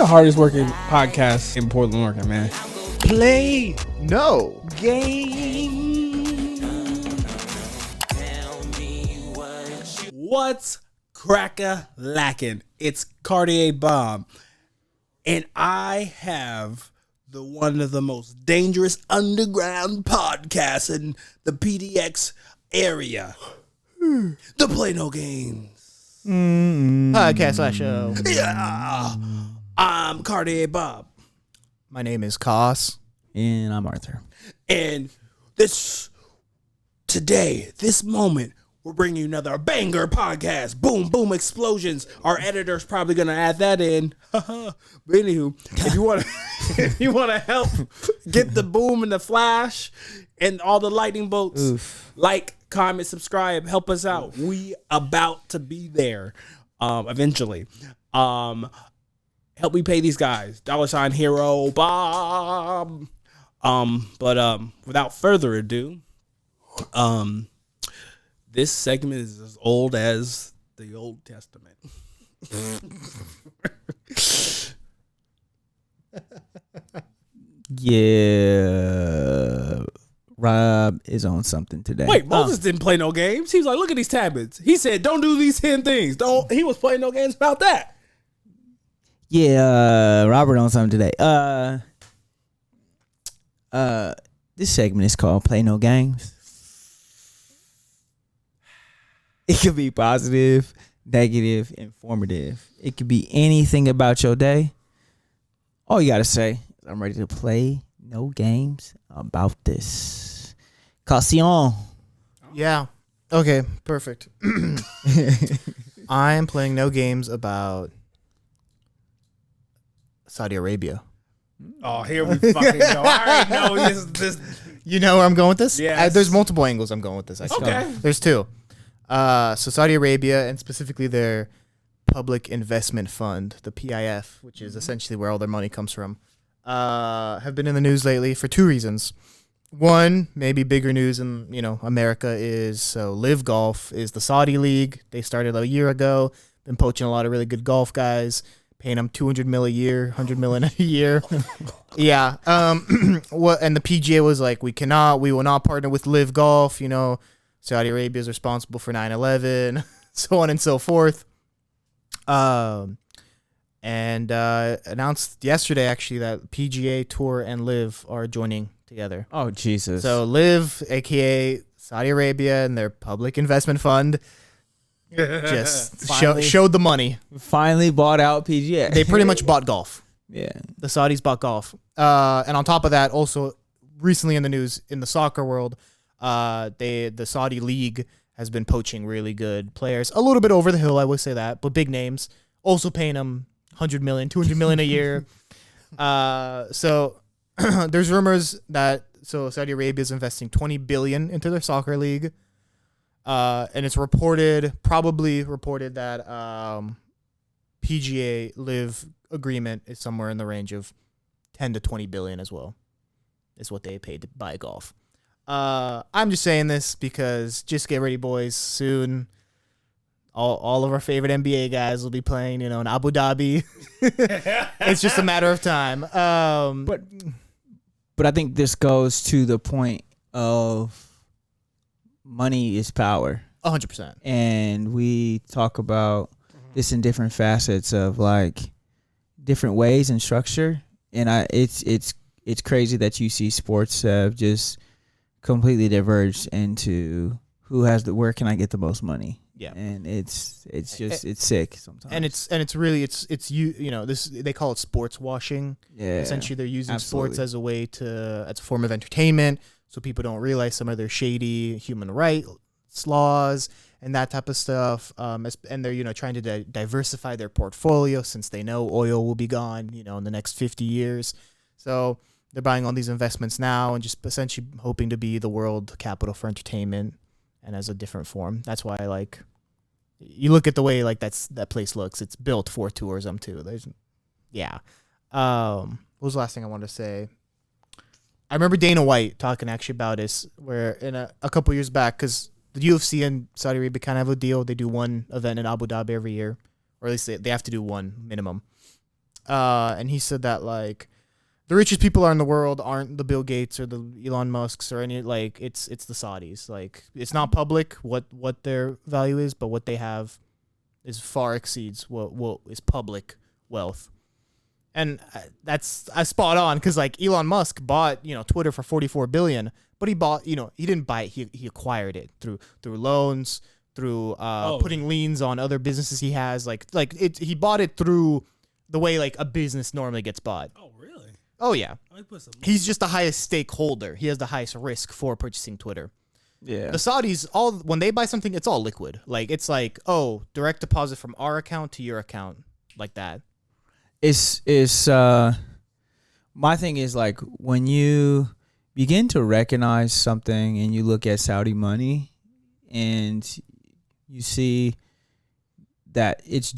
the hardest working podcast in Portland, Oregon, man. Play no Game. What's crack-a-lackin'? It's Cartier Bob. And I have the one of the most dangerous underground podcasts in the PDX area. The Play No Games. podcast show. Yeah. I'm Cartier Bob. My name is Koss. And I'm Arthur. And this moment, we're bringing you another banger podcast. Boom, boom, explosions. Our editor's probably gonna add that in. But anywho, if you want to help get the boom and the flash and all the lightning bolts, like, comment, subscribe, help us out. We about to be there eventually. Help me pay these guys. $ Hero Bob. But without further ado, this segment is as old as the Old Testament. Yeah. Rob is on something today. Wait, Moses didn't play no games. He was like, look at these tablets. He said, don't do these 10 things. He was playing no games about that. Yeah, Robert on something today. This segment is called Play No Games. It could be positive, negative, informative. It could be anything about your day. All you gotta say is, I'm ready to play no games about this. Caution. Yeah. Okay, perfect. I'm playing no games about Saudi Arabia. Oh, here we fucking go. I already know this. You know where I'm going with this? Yes. There's multiple angles I'm going with this. Okay. There's two. So Saudi Arabia, and specifically their Public Investment Fund, the PIF, which is essentially where all their money comes from, have been in the news lately for two reasons. One, maybe bigger news in America is Live Golf is the Saudi league. They started a year ago. Been poaching a lot of really good golf guys, paying them $200 million a year, $100 million a year. Yeah. And the PGA was like, we will not partner with Live Golf. Saudi Arabia is responsible for 9/11, so on and so forth. And announced yesterday actually that PGA Tour and Live are joining together. Oh, Jesus. So Live, aka Saudi Arabia, and their Public Investment Fund just showed the money. Finally bought out PGA. They pretty much bought golf. Yeah. The Saudis bought golf. And on top of that, also recently in the news in the soccer world, the Saudi league has been poaching really good players. A little bit over the hill, I would say that, but big names. Also paying them $100 million, $200 million a year. So there's rumors that Saudi Arabia is investing $20 billion into their soccer league. And it's probably reported that PGA Live agreement is somewhere in the range of 10 to 20 billion as well, is what they paid to buy golf. I'm just saying this because just get ready, boys. Soon, all of our favorite NBA guys will be playing, in Abu Dhabi. It's just a matter of time. But I think this goes to the point of money is power. 100%. And we talk about this in different facets of like different ways and structure. And it's crazy that you see sports have just completely diverged into where can I get the most money? Yeah. And it's sick sometimes. And it's really this they call it sports washing. Yeah. Essentially they're using Absolutely. sports as a form of entertainment, so people don't realize some of their shady human rights laws and that type of stuff. And they're trying to diversify their portfolio since they know oil will be gone, in the next 50 years. So they're buying all these investments now and just essentially hoping to be the world capital for entertainment and as a different form. That's why, you look at the way, that place looks. It's built for tourism, too. What was the last thing I wanted to say? I remember Dana White talking actually about this, where in a couple years back, because the UFC and Saudi Arabia kind of have a deal. They do one event in Abu Dhabi every year, or at least they have to do one minimum. and he said that like the richest people are in the world aren't the Bill Gates or the Elon Musks or any like it's the Saudis. Like it's not public what their value is, but what they have is far exceeds what is public wealth. And that's spot on because like Elon Musk bought Twitter for $44 billion, but he bought he didn't buy it, he acquired it through loans, through putting liens on other businesses he has, he bought it through the way like a business normally gets bought. Oh really? Oh yeah. He's just the highest stakeholder. He has the highest risk for purchasing Twitter. Yeah. The Saudis, when they buy something, it's all liquid. Like it's like, oh, direct deposit from our account to your account, like that. It's my thing is like when you begin to recognize something and you look at Saudi money and you see that it's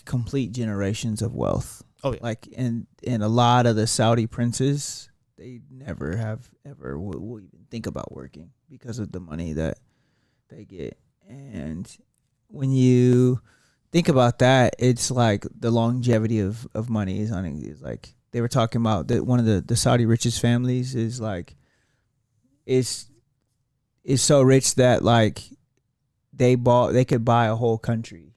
complete generations of wealth. Oh yeah. Like and a lot of the Saudi princes, they never have ever will even think about working because of the money that they get. And when you think about that, it's like the longevity of money is like they were talking about that one of the Saudi richest families is like is so rich that like they could buy a whole country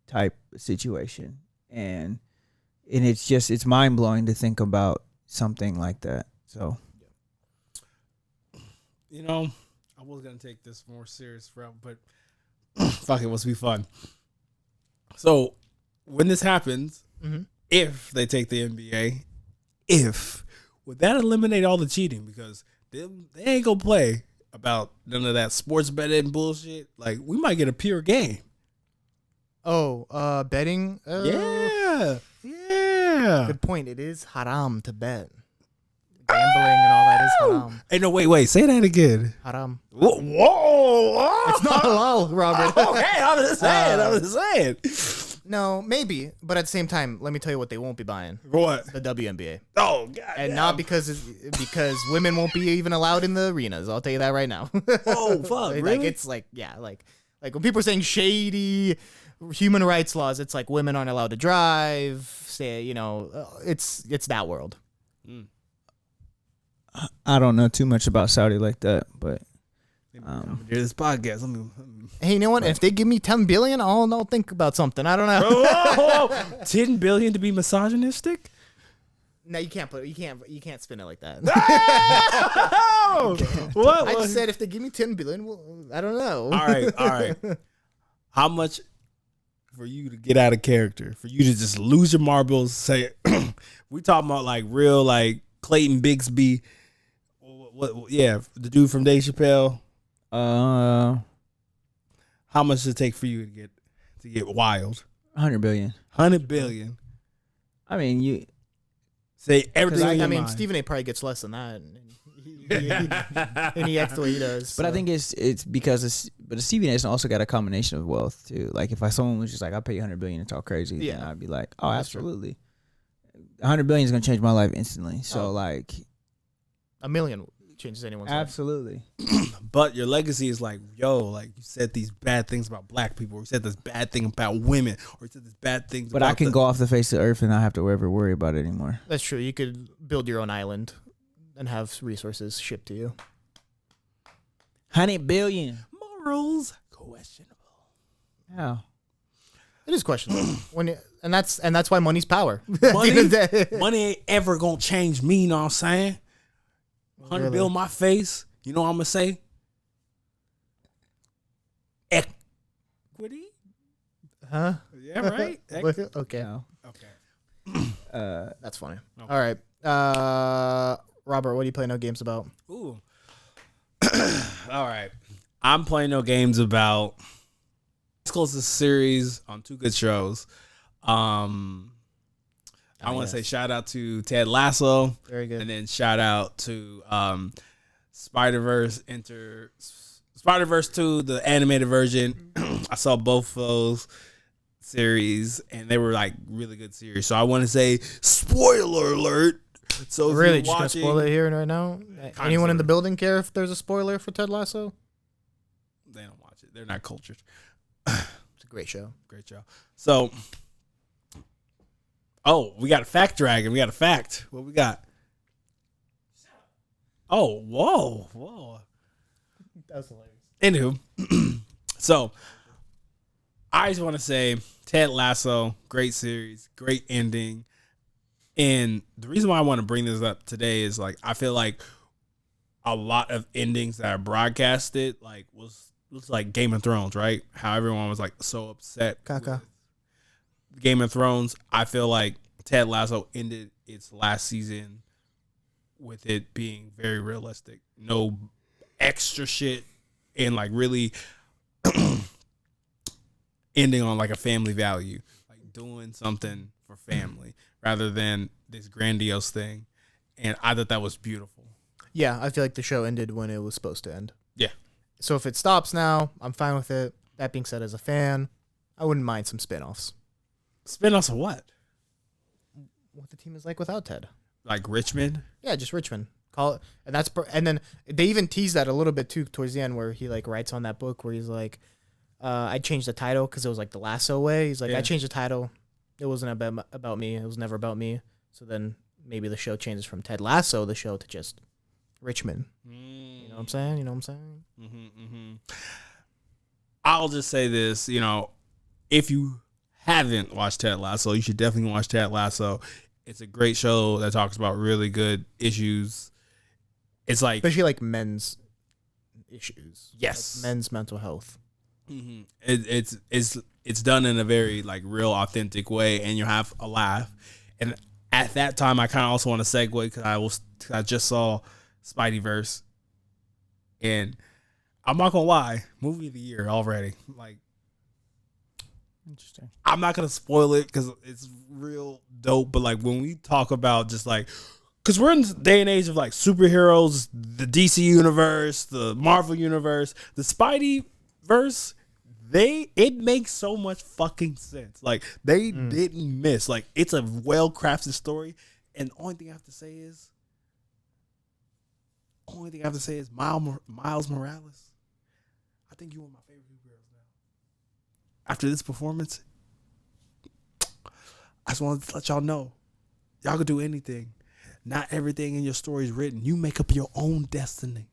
type situation. And it's mind blowing to think about something like that. So I was gonna take this more serious route, but fuck it, must be fun. So when this happens, if they take the NBA, would that eliminate all the cheating? Because they ain't gonna play about none of that sports betting bullshit. Like we might get a pure game. Oh, betting? Yeah. Good point. It is haram to bet. Gambling and all that is haram. Hey, no, wait. Say that again. Haram. Whoa. It's not halal, Robert. Okay, I was just saying. No, maybe. But at the same time, let me tell you what they won't be buying. What? The WNBA. Oh, God. And not because women won't be even allowed in the arenas. I'll tell you that right now. Oh, fuck. Really? Like, it's like, yeah, like when people are saying shady human rights laws, it's like women aren't allowed to drive. Say, it's that world. I don't know too much about Saudi like that, but this podcast. Let me. Hey, you know what? If they give me $10 billion, I'll think about something. I don't know. $10 billion to be misogynistic? No, you can't spin it like that. No! What? I just said if they give me $10 billion, well, I don't know. All right. How much for you to get out of character? For you to just lose your marbles? Say, we talking about like real like Clayton Bigsby. What? Yeah, the dude from Dave Chappelle. How much does it take for you to get wild? 100 billion. 100 billion. I mean, you say everything. I mean, Stephen A. probably gets less than that, and he acts the way he does. But I think it's because Stephen A. has also got a combination of wealth too. Like if someone was just like, I'll pay you 100 billion, it's all crazy. Yeah, then I'd be like, oh, that's absolutely. 100 billion is gonna change my life instantly. So like, $1 million changes anyone's absolutely. But your legacy is like, like you said these bad things about black people, or you said this bad thing about women, or you said this bad things. But I can go off the face of the earth and not have to ever worry about it anymore. That's true. You could build your own island and have resources shipped to you. 100 billion. Morals questionable. How? It is questionable. And that's why money's power. Money ain't ever gonna change me. You know what I'm saying? 100 bill in my face. You know what I'm gonna say? Equity. Huh? Yeah. Right. Okay. No. Okay. That's funny. Okay. All right. Robert, what are you playing no games about? Ooh. All right. I'm playing no games about this closest series on two good shows. I want to say shout out to Ted Lasso. Very good. And then shout out to Spider-Verse 2, the animated version. I saw both of those series and they were like really good series. So I want to say spoiler alert. So really, just gonna spoil it here and right now. Anyone in the building care if there's a spoiler for Ted Lasso? They don't watch it. They're not cultured. It's a great show. Great show. So Oh, we got a fact dragon. We got a fact. What we got? Oh, whoa. That was hilarious. Anywho, so I just want to say Ted Lasso, great series, great ending. And the reason why I want to bring this up today is like I feel like a lot of endings that are broadcasted like was like Game of Thrones, right? How everyone was like so upset. Kaka. with Game of Thrones. I feel like Ted Lasso ended its last season with it being very realistic. No extra shit and like really ending on like a family value, like doing something for family rather than this grandiose thing. And I thought that was beautiful. Yeah, I feel like the show ended when it was supposed to end. Yeah. So if it stops now, I'm fine with it. That being said, as a fan, I wouldn't mind some spin-offs. Spin-offs of what? What the team is like without Ted. Like Richmond? Yeah, just Richmond. Call it, and then they even tease that a little bit too towards the end, where he like writes on that book where he's like, I changed the title because it was like the Lasso way. He's like, I changed the title. It wasn't about me. It was never about me. So then maybe the show changes from Ted Lasso, the show, to just Richmond. You know what I'm saying? You know what I'm saying? Mm-hmm. I'll just say this, if you haven't watched Ted Lasso, you should definitely watch Ted Lasso. It's a great show that talks about really good issues. It's like especially like men's issues. Yes, like men's mental health. Mm-hmm. It's done in a very like real, authentic way, and you have a laugh. And at that time, I kind of also want to segue because I just saw Spideyverse, and I'm not gonna lie, movie of the year already. Like, Interesting. I'm not gonna spoil it because it's real dope. But like when we talk about just like, because we're in this day and age of like superheroes, the DC universe, the Marvel universe, the Spideyverse, it makes so much fucking sense. Like they didn't miss. Like it's a well crafted story, and the only thing I have to say is Miles Morales. I think you're one of my favorite superheroes now. After this performance, I just wanted to let y'all know, y'all can do anything. Not everything in your story is written. You make up your own destiny.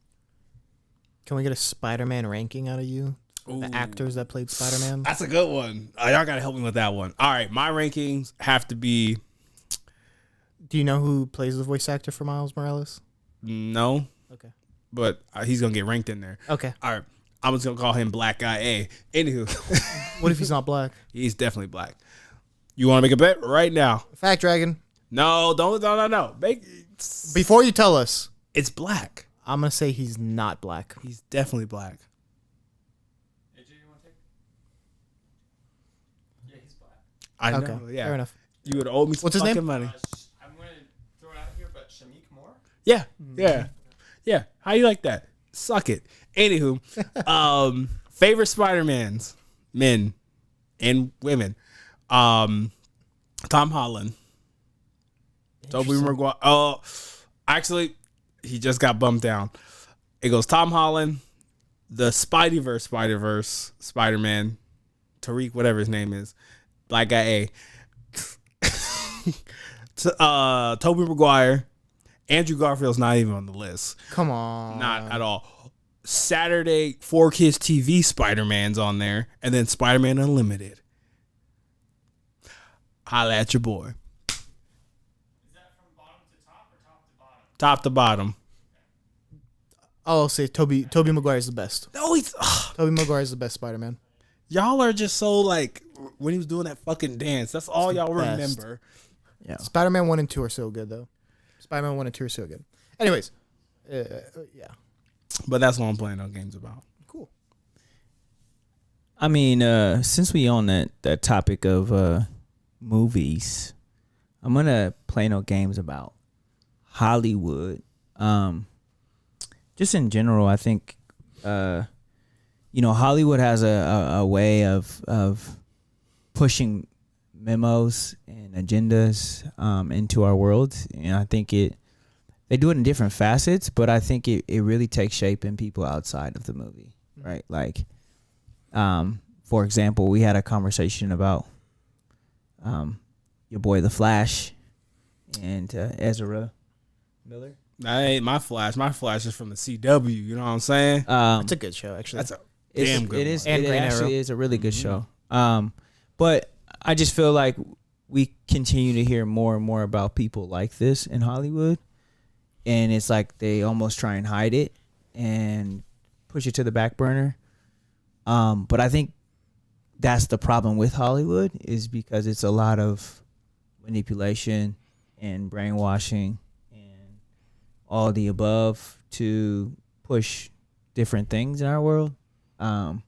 Can we get a Spider-Man ranking out of you? Ooh. The actors that played Spider-Man? That's a good one. Y'all got to help me with that one. All right, my rankings have to be... Do you know who plays the voice actor for Miles Morales? No. Okay. But he's going to get ranked in there. Okay. All right. I'm just going to call him Black Guy A. Anywho. What if he's not black? He's definitely black. You want to make a bet right now? Fact Dragon. No. Before you tell us. It's black. I'm going to say he's not black. He's definitely black. AJ, you want to take? Yeah, he's black. I know. Okay. Yeah. Fair enough. You would owe me some What's his fucking name? money. I'm going to throw it out here, but Shamik Moore? Yeah. Yeah. How you like that? Suck it. Anywho, favorite Spider-Mans, men and women. Tom Holland. Tobey Maguire. Oh, actually, he just got bumped down. It goes Tom Holland, the Spider-Verse, Spider-Man, Tariq, whatever his name is, Black Guy A. Tobey Maguire. Andrew Garfield's not even on the list. Come on. Not at all. Saturday, 4Kids TV Spider-Man's on there, and then Spider-Man Unlimited. Holla at your boy. Is that from bottom to top or top to bottom? Top to bottom. I'll say Tobey Maguire is the best. No, Tobey Maguire is the best Spider-Man. y'all are just so like when he was doing that fucking dance. That's all y'all best. remember. Yeah. Spider-Man 1 and 2 are so good, though. Spider-Man 1 and 2 are so good. Anyways, yeah. But that's what I'm playing those games about. Cool. I mean, since we on that topic of movies, I'm gonna play no games about Hollywood. Just in general, I think Hollywood has a way of pushing memos and agendas into our world, and I think they do it in different facets, but I think it really takes shape in people outside of the movie, right? Like, for example, we had a conversation about your boy the Flash and Ezra Miller. That ain't my Flash. My Flash is from the CW. You know what I'm saying? It's a good show, actually. That's a damn good It is. And It Green actually Arrow. is a really good show. But I just feel like we continue to hear more and more about people like this in Hollywood, and it's like they almost try and hide it and push it to the back burner. But I think that's the problem with Hollywood, is because it's a lot of manipulation and brainwashing and all the above to push different things in our world. The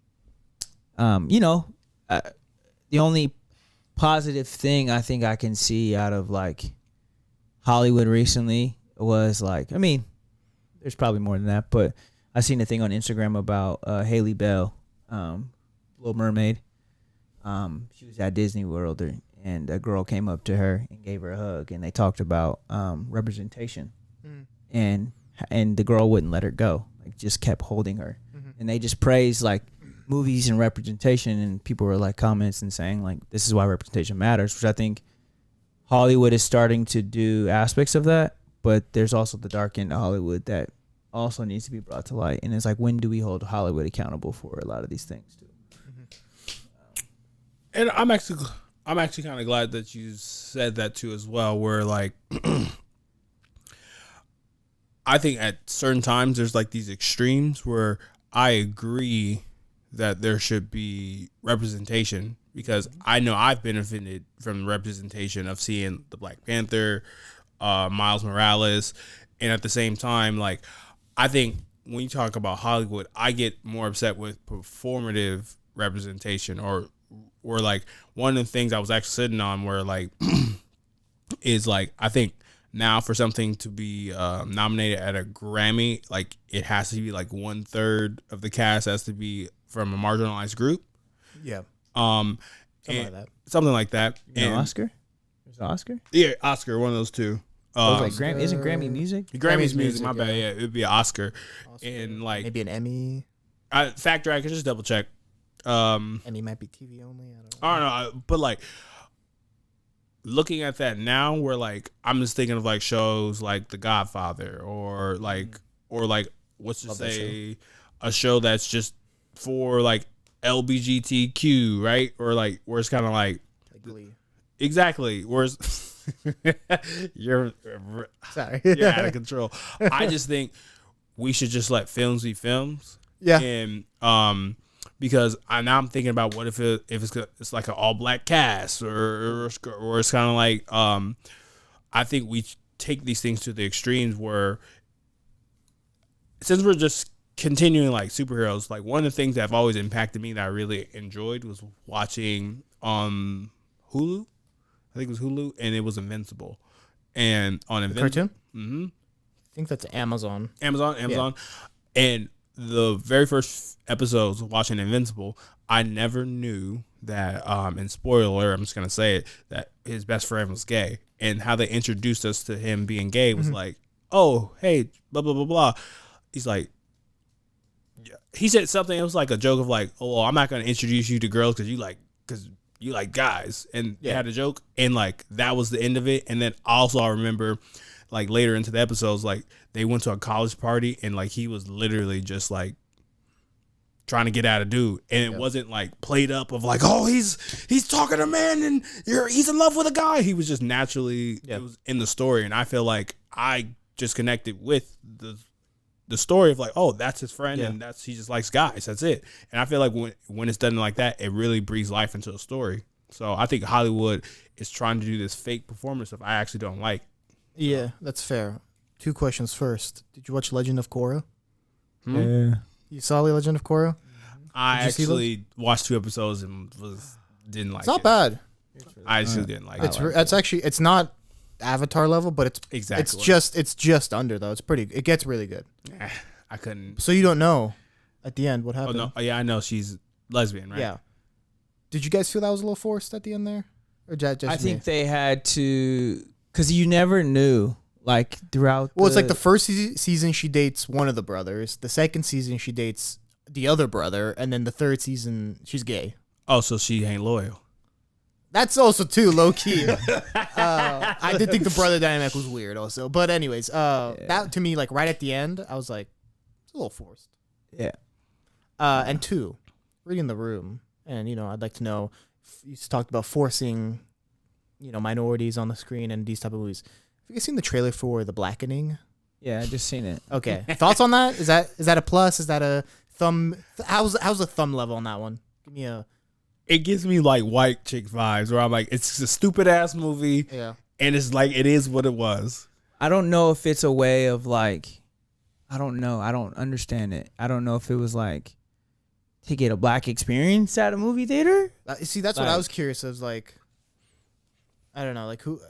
only positive thing I think I can see out of like Hollywood recently was like, I mean, there's probably more than that, but I seen a thing on Instagram about Haley Bell, Little Mermaid. She was at Disney World, and a girl came up to her and gave her a hug, and they talked about representation, and the girl wouldn't let her go, like just kept holding her, and they just praised like movies and representation, and people were like comments and saying like, this is why representation matters, which I think Hollywood is starting to do aspects of that, but there's also the dark end of Hollywood that also needs to be brought to light, and it's like, when do we hold Hollywood accountable for a lot of these things too? And I'm actually kind of glad that you said that too as well, where like I think at certain times there's like these extremes where I agree that there should be representation, because I know I've benefited from the representation of seeing the Black Panther, Miles Morales, and at the same time, like, I think when you talk about Hollywood, I get more upset with performative representation, or like one of the things I was actually sitting on where like is like, I think now for something to be nominated at a Grammy, like it has to be like 1/3 of the cast has to be from a marginalized group. Yeah. Something like that. Something like that. And Oscar? There's an Oscar? Yeah, Oscar, one of those two. Like isn't Grammy music? Grammy's music, my yeah. bad. Yeah, it'd be an Oscar. And like Maybe an Emmy. Factor, I could just double check. Emmy might be TV only. I don't know, but like looking at that now, where like I'm just thinking of like shows like The Godfather, or like what's to Love that say a show that's just for like LBGTQ, right? Or like where it's kind of like Glee. exactly, whereas you're Sorry. you're out of control. I just think we should just let films be films. Yeah. And because now I'm thinking about what if it's like an all black cast, or it's kind of like I think we take these things to the extremes where, since we're just continuing like superheroes, like one of the things that have always impacted me that I really enjoyed was watching Hulu. I think it was Hulu, and it was Invincible. And on Invincible, Cartoon? I think that's Amazon. Amazon. And the very first episodes of watching Invincible, I never knew that, and spoiler alert, I'm just going to say it, that his best friend was gay. And how they introduced us to him being gay was like, oh, hey, blah, blah, blah, blah. He's like, he said something, it was like a joke of like, oh, well, I'm not going to introduce you to girls because you like guys. And they had a joke, and like that was the end of it. And then also I remember like later into the episodes, like they went to a college party, and like he was literally just like trying to get at a dude, and it wasn't like played up of like, oh, he's talking to men and he's in love with a guy. He was just naturally it was in the story, and I feel like I just connected with the story of like, oh, that's his friend, and he just likes guys. That's it. And I feel like when it's done like that, it really breathes life into a story. So I think Hollywood is trying to do this fake performance stuff I actually don't like. Yeah, that's fair. 2 questions first. Did you watch Legend of Korra? Yeah. You saw the Legend of Korra? I Did you see actually watched 2 episodes and didn't like it. It's not bad. I actually didn't like it. It's actually, it's not Avatar level, but it's Exactly. it's just under though. It gets really good. I couldn't. So you don't know at the end what Oh happened. no! Yeah, I know she's lesbian, right? Yeah. Did you guys feel that was a little forced at the end there? Or just I me? think they had to, because you never knew, like throughout. Well, it's like the first season she dates one of the brothers. The second season she dates the other brother, and then the third season she's gay. Oh, so she ain't loyal. That's also too low key. I did think the brother dynamic was weird also. But anyways, that to me, like right at the end, I was like, it's a little forced. Yeah. And two, reading the room, and I'd like to know. You talked about forcing, minorities on the screen and these type of movies. Have you guys seen the trailer for The Blackening? Yeah, I just seen it. Okay, thoughts on that? Is that a plus? Is that a thumb? How's the thumb level on that one? Give me a. It gives me like white chick vibes where I'm like, it's a stupid ass movie. Yeah. And it's like, it is what it was. I don't know if it's a way of like, I don't know. I don't understand it. I don't know if it was like to get a black experience at a movie theater. See, that's what I was curious of. Like, I don't know, like who.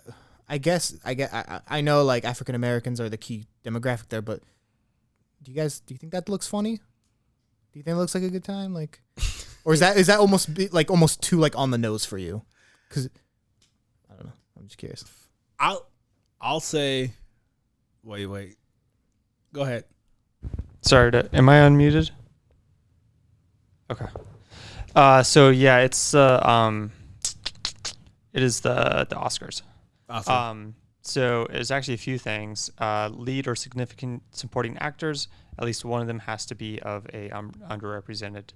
I know like African Americans are the key demographic there, but do you think that looks funny? Do you think it looks like a good time? Like, or is that almost too like on the nose for you? Because I don't know. I'm just curious. I'll say, wait. Go ahead. Sorry, am I unmuted? Okay. So yeah, it is the Oscars. Awesome. So there's actually a few things. Lead or significant supporting actors. At least one of them has to be of a underrepresented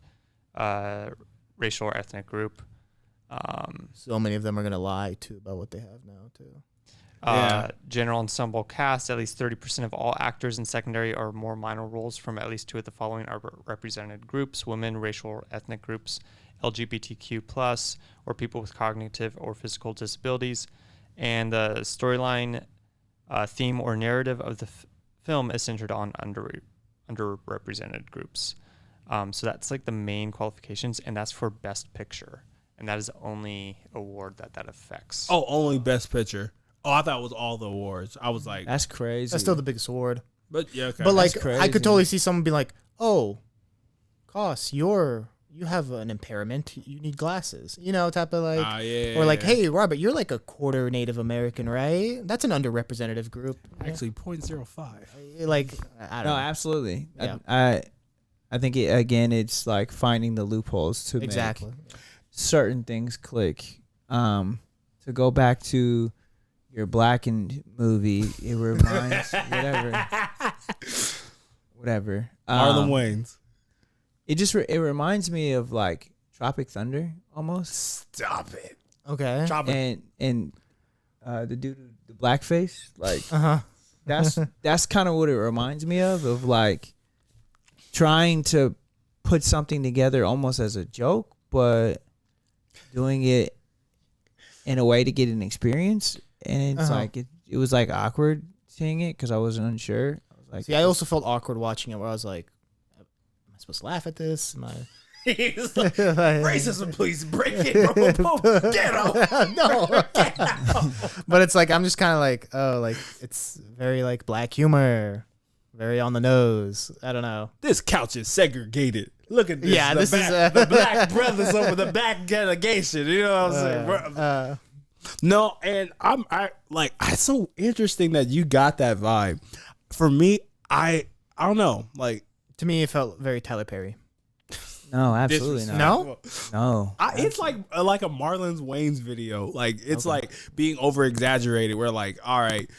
racial or ethnic group. So many of them are gonna lie too about what they have now too. General ensemble cast. At least 30% of all actors in secondary or more minor roles from at least two of the following are represented groups: women, racial or ethnic groups, LGBTQ+, or people with cognitive or physical disabilities. And the storyline, theme, or narrative of the film is centered on underrepresented groups. So that's like the main qualifications, and that's for Best Picture. And that is the only award that affects. Oh, only Best Picture. Oh, I thought it was all the awards. I was like, That's crazy. That's still the biggest award. but yeah, okay. But like, crazy. I could totally see someone be like, "Oh, Koss, you have an impairment. You need glasses." Type of like, yeah. or like, "Hey, Robert, you're like a quarter Native American, right? That's an underrepresented group." Actually 0.05. Like, I don't No, know. absolutely. Yeah. I think it's like finding the loopholes to Exactly. make certain things click. To go back to your Blackened movie, it reminds whatever. Harlem Wayans. It just it reminds me of like Tropic Thunder almost. Stop it. Okay. And the dude, the blackface, like that's kind of what it reminds me of like trying to put something together almost as a joke, but doing it in a way to get an experience. And it's like it was like awkward seeing it because I wasn't unsure. I was like, See, I also felt awkward watching it, where I was like, "Am I supposed to laugh at this? Am I?" He's like, racism, please break it. Get out. No. But it's like I'm just kind of like, oh, like it's very like black humor, very on the nose. I don't know. This couch is segregated. Look at this. Yeah, this is the black brothers over the back delegation. You know what I'm saying? No, and it's so interesting that you got that vibe. For me, I don't know. Like, To me, it felt very Tyler Perry. no, absolutely not. No? No. It's like a Marlon Wayans video. Like, it's like being over exaggerated. Where like, all right,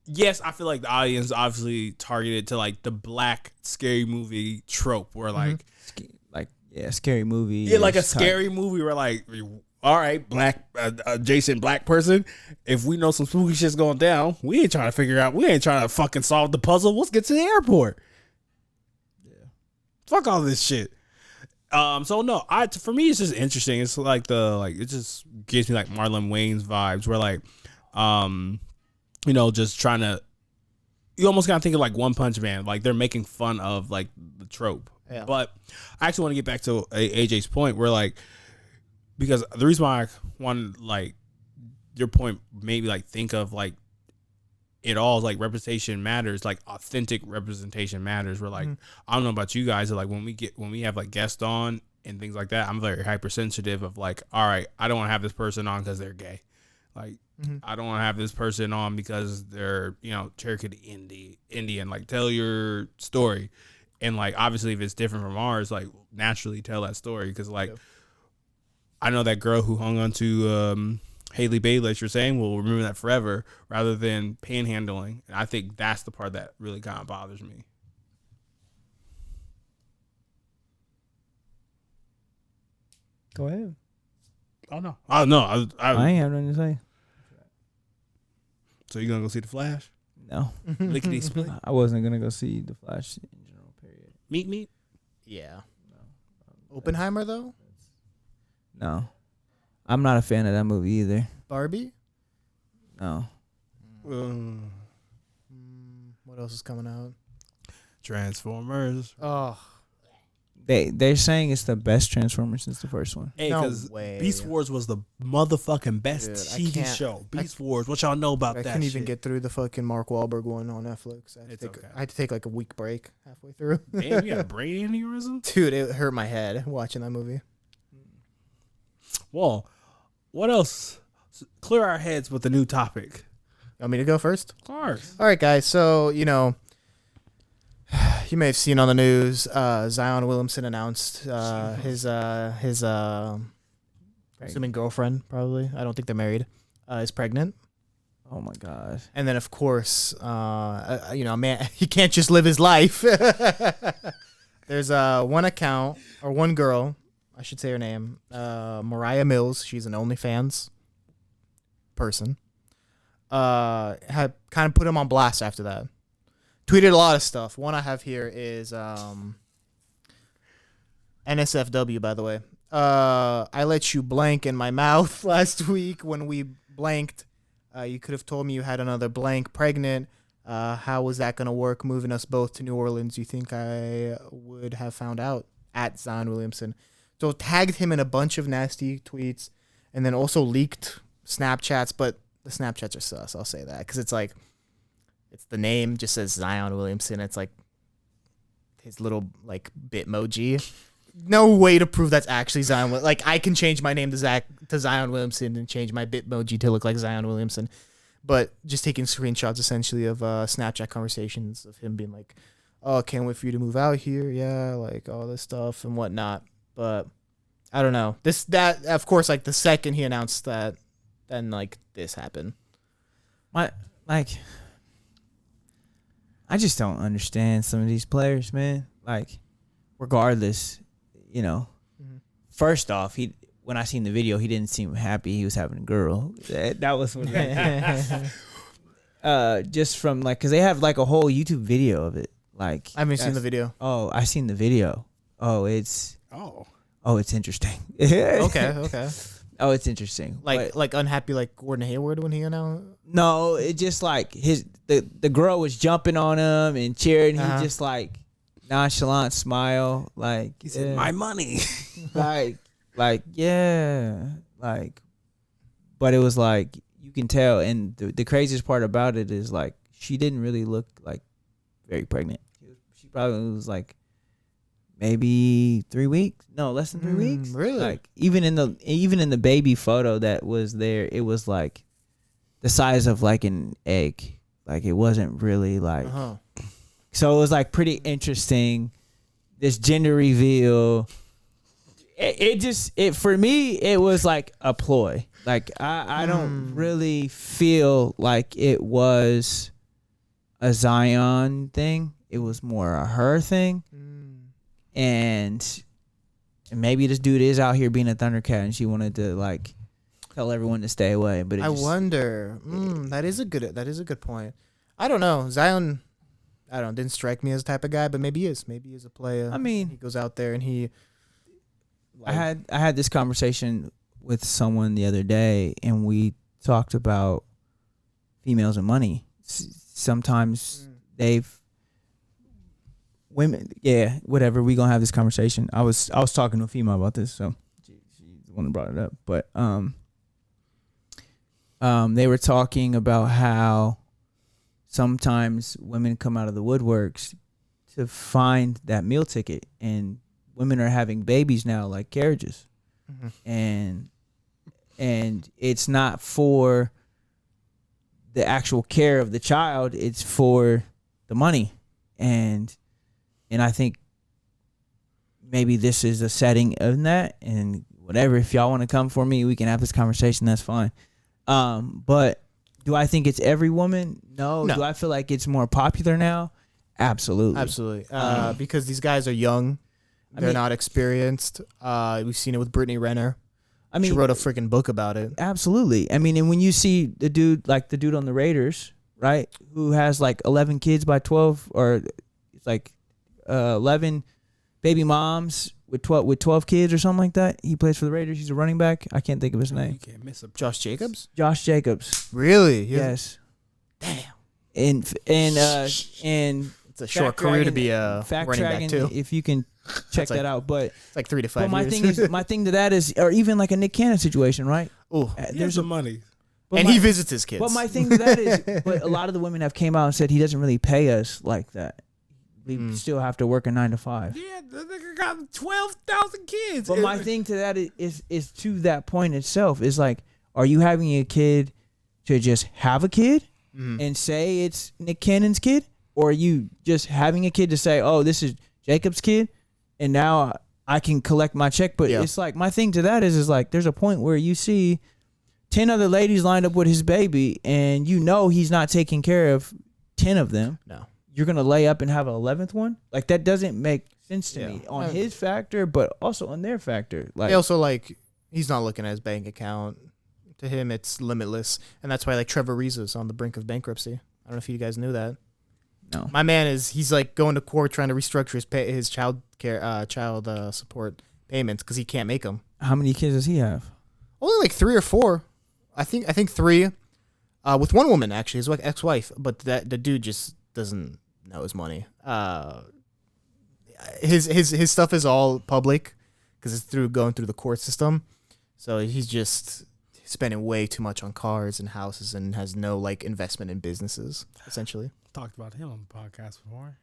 yes, I feel like the audience obviously targeted to like the black scary movie trope. Where like, Scary movie. yeah, like a scary movie where like, all right, black adjacent black person. If we know some spooky shit's going down, we ain't trying to figure out. We ain't trying to fucking solve the puzzle. Let's get to the airport. Yeah, fuck all this shit. So no, for me it's just interesting. It's like it just gives me like Marlon Wayans vibes where like, just trying to. You almost gotta think of like One Punch Man. Like they're making fun of like the trope. Yeah. But I actually want to get back to AJ's point where like. Because the reason why I want like your point made me like think of like it all is like representation matters, like authentic representation matters. Where like I don't know about you guys, but like when we have like guests on and things like that, I'm very hypersensitive of like, all right, I don't want to have this person on because they're gay. Like I don't want to have this person on because they're Cherokee Indian. Like tell your story, and like obviously if it's different from ours, like naturally tell that story because like. I know that girl who hung on to Haley Bailey, as you're saying, will remember that forever rather than panhandling. And I think that's the part that really kind of bothers me. Go ahead. Oh, no. I I ain't have nothing to say. So you going to go see The Flash? No. Lickety split? I wasn't going to go see The Flash in general, period. Meat? Yeah. Oppenheimer, though? No. I'm not a fan of that movie either. Barbie? No. What else is coming out? Transformers. Oh. They're saying it's the best Transformer since the first one. Hey, No because way. Beast Wars was the motherfucking best Dude, I TV can't- show. Beast Wars. What y'all know about I that couldn't even shit? get through the fucking Mark Wahlberg one on Netflix. It's okay. I had to take like a week break halfway through. Damn, you got a brain aneurysm? Dude, it hurt my head watching that movie. Well, what else? Clear our heads with a new topic. You want me to go first? Of course. All right, guys. So, you may have seen on the news, Zion Williamson announced his assuming girlfriend, probably. I don't think they're married. Is pregnant. Oh my god. And then, of course, man, he can't just live his life. There's one account, or one girl, I should say her name, Mariah Mills. She's an OnlyFans person. Had kind of put him on blast after that. Tweeted a lot of stuff. One I have here is NSFW, by the way. I let you blank in my mouth last week when we blanked. You could have told me you had another blank pregnant. How was that going to work moving us both to New Orleans? You think I would have found out? At Zion Williamson. So tagged him in a bunch of nasty tweets and then also leaked Snapchats, but the Snapchats are sus. I'll say that because it's like, it's the name just says Zion Williamson. It's like his little like Bitmoji. No way to prove that's actually Zion. Like I can change my name to Zion Williamson and change my Bitmoji to look like Zion Williamson. But just taking screenshots essentially of Snapchat conversations of him being like, "Oh, can't wait for you to move out here." Yeah, like all this stuff and whatnot. But I don't know. That of course, like the second he announced that, then like this happened. I just don't understand some of these players, man. Like, regardless, First off, when I seen the video, he didn't seem happy. He was having a girl. That was what just from like, cause they have like a whole YouTube video of it. Like, I haven't seen the video. Oh, I seen the video. Oh, it's interesting. Okay. Oh, it's interesting. Like unhappy like Gordon Hayward when he announced. No, it just like the girl was jumping on him and cheering. He just like nonchalant smile, like he said, "My money." like yeah, like. But it was like you can tell, and the craziest part about it is like she didn't really look like very pregnant. She probably was like maybe 3 weeks. No, less than 3 weeks. Really? Like even in the baby photo that was there, it was like the size of like an egg. Like it wasn't really like. So it was like pretty interesting. This gender reveal. It for me it was like a ploy. Like I don't really feel like it was a Zion thing. It was more a her thing. And maybe this dude is out here being a Thundercat and she wanted to like tell everyone to stay away. But I wonder. That is a good point. I don't know. Zion, didn't strike me as the type of guy, but maybe he is. Maybe he is a player. I mean, he goes out there and he. I had this conversation with someone the other day, and we talked about females and money. Sometimes women, yeah, whatever. We gonna have this conversation. I was talking to a female about this, so she's the one that brought it up. But they were talking about how sometimes women come out of the woodworks to find that meal ticket, and women are having babies now, like carriages, and it's not for the actual care of the child; it's for the money, and I think maybe this is a setting of that, and whatever. If y'all want to come for me, we can have this conversation. That's fine. But do I think it's every woman? No. Do I feel like it's more popular now? Absolutely. Absolutely. Because these guys are young. They're not experienced. We've seen it with Brittany Renner. I mean, she wrote a freaking book about it. Absolutely. I mean, and when you see the dude on the Raiders, right, who has like 11 kids by 12, or it's like 11 baby moms with 12 kids or something like that. He plays for the Raiders. He's a running back. I can't think of his name. You can't miss him. Josh Jacobs? Josh Jacobs. Really? Yes. Damn. And it's a short career to be a running back too. If you can check that out, but it's like 3 to 5 years. My thing to that is, or even like a Nick Cannon situation, right? Oh, there's some money, and he visits his kids. But my thing to that is, but a lot of the women have came out and said he doesn't really pay us like that. We still have to work a 9 to 5. Yeah, the nigga got 12,000 kids. But my thing to that is to that point itself is like, are you having a kid to just have a kid and say it's Nick Cannon's kid, or are you just having a kid to say, oh, this is Jacob's kid, and now I can collect my check? But it's like, my thing to that is like, there's a point where you see 10 other ladies lined up with his baby, and you know he's not taking care of 10 of them. No. You're going to lay up and have an 11th one? Like, that doesn't make sense to me on his factor, but also on their factor. Like, they also, like, he's not looking at his bank account. To him, it's limitless. And that's why, like, Trevor Ariza's on the brink of bankruptcy. I don't know if you guys knew that. No. My man he's like going to court trying to restructure his child support payments because he can't make them. How many kids does he have? Only like 3 or 4. I think 3 with one woman, actually, his ex-wife. But the dude just doesn't know his money. His stuff is all public because it's going through the court system. So he's just spending way too much on cars and houses and has no like investment in businesses, essentially. Talked about him on the podcast before.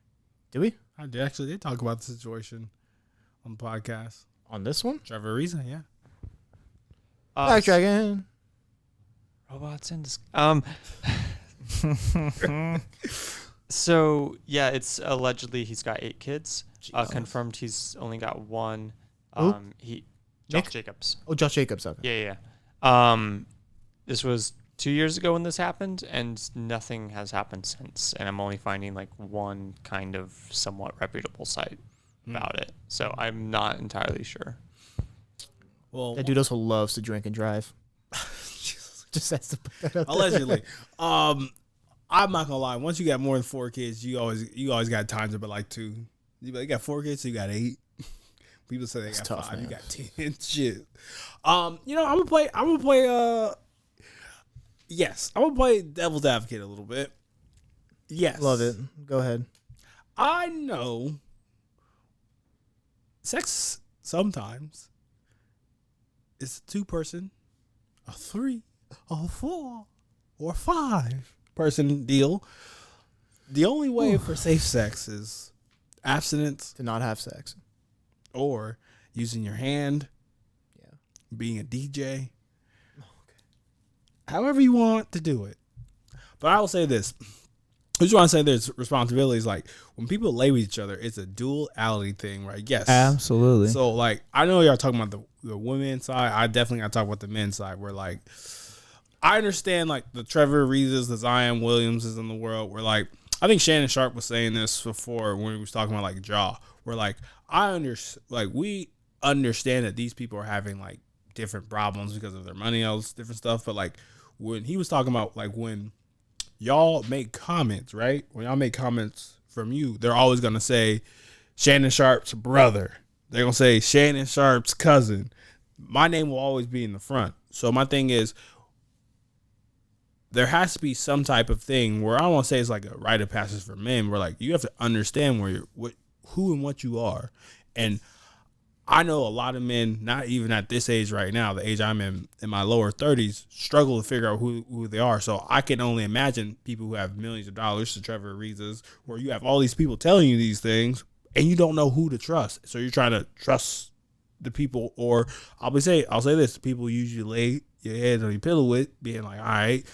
Did we? I did. Actually, they talk about the situation on the podcast. On this one? Trevor Ariza, yeah. Backtracking. Robots in this. So yeah, it's allegedly he's got 8 kids. Confirmed he's only got 1. Josh Jacobs. Oh, Josh Jacobs. Okay. Yeah. This was 2 years ago when this happened, and nothing has happened since. And I'm only finding like one kind of somewhat reputable site about it. So I'm not entirely sure. Well, that dude also loves to drink and drive. Just has to put that out allegedly. I'm not gonna lie. Once you got more than 4 kids, you always got times of like 2. You got 4 kids, so you got 8. People say they got tough, 5. Man. You got 10. Shit. I'm gonna play. Yes, I'm gonna play devil's advocate a little bit. Yes, love it. Go ahead. I know sex sometimes is a 2-person, a 3, a 4, or 5-person deal. The only way for safe sex is abstinence, to not have sex, or using your hand, being a DJ, however you want to do it. But I will say this. I just want to say there's responsibilities. Like, when people lay with each other, it's a duality thing, right? Yes. Absolutely. So, like, I know y'all talking about the women's side. I definitely got to talk about the men's side, where, like, I understand, like, the Trevor Arizas, the Zion Williamsons in the world, where, like, I think Shannon Sharp was saying this before when he was talking about, like, Jaw, where, like, we understand that these people are having, like, different problems because of their money, all this different stuff. But, like, when he was talking about, like, when y'all make comments, right? When y'all make comments from you, they're always going to say Shannon Sharp's brother. They're going to say Shannon Sharp's cousin. My name will always be in the front. So my thing is, there has to be some type of thing where I don't want to say it's like a rite of passage for men, where like you have to understand where who and what you are. And I know a lot of men, not even at this age right now, the age I'm in my lower 30s, struggle to figure out who they are. So I can only imagine people who have millions of dollars, to Trevor Ariza's, where you have all these people telling you these things and you don't know who to trust. So you're trying to trust the people, or I'll say this, people usually lay your head on your pillow with, being like, all right,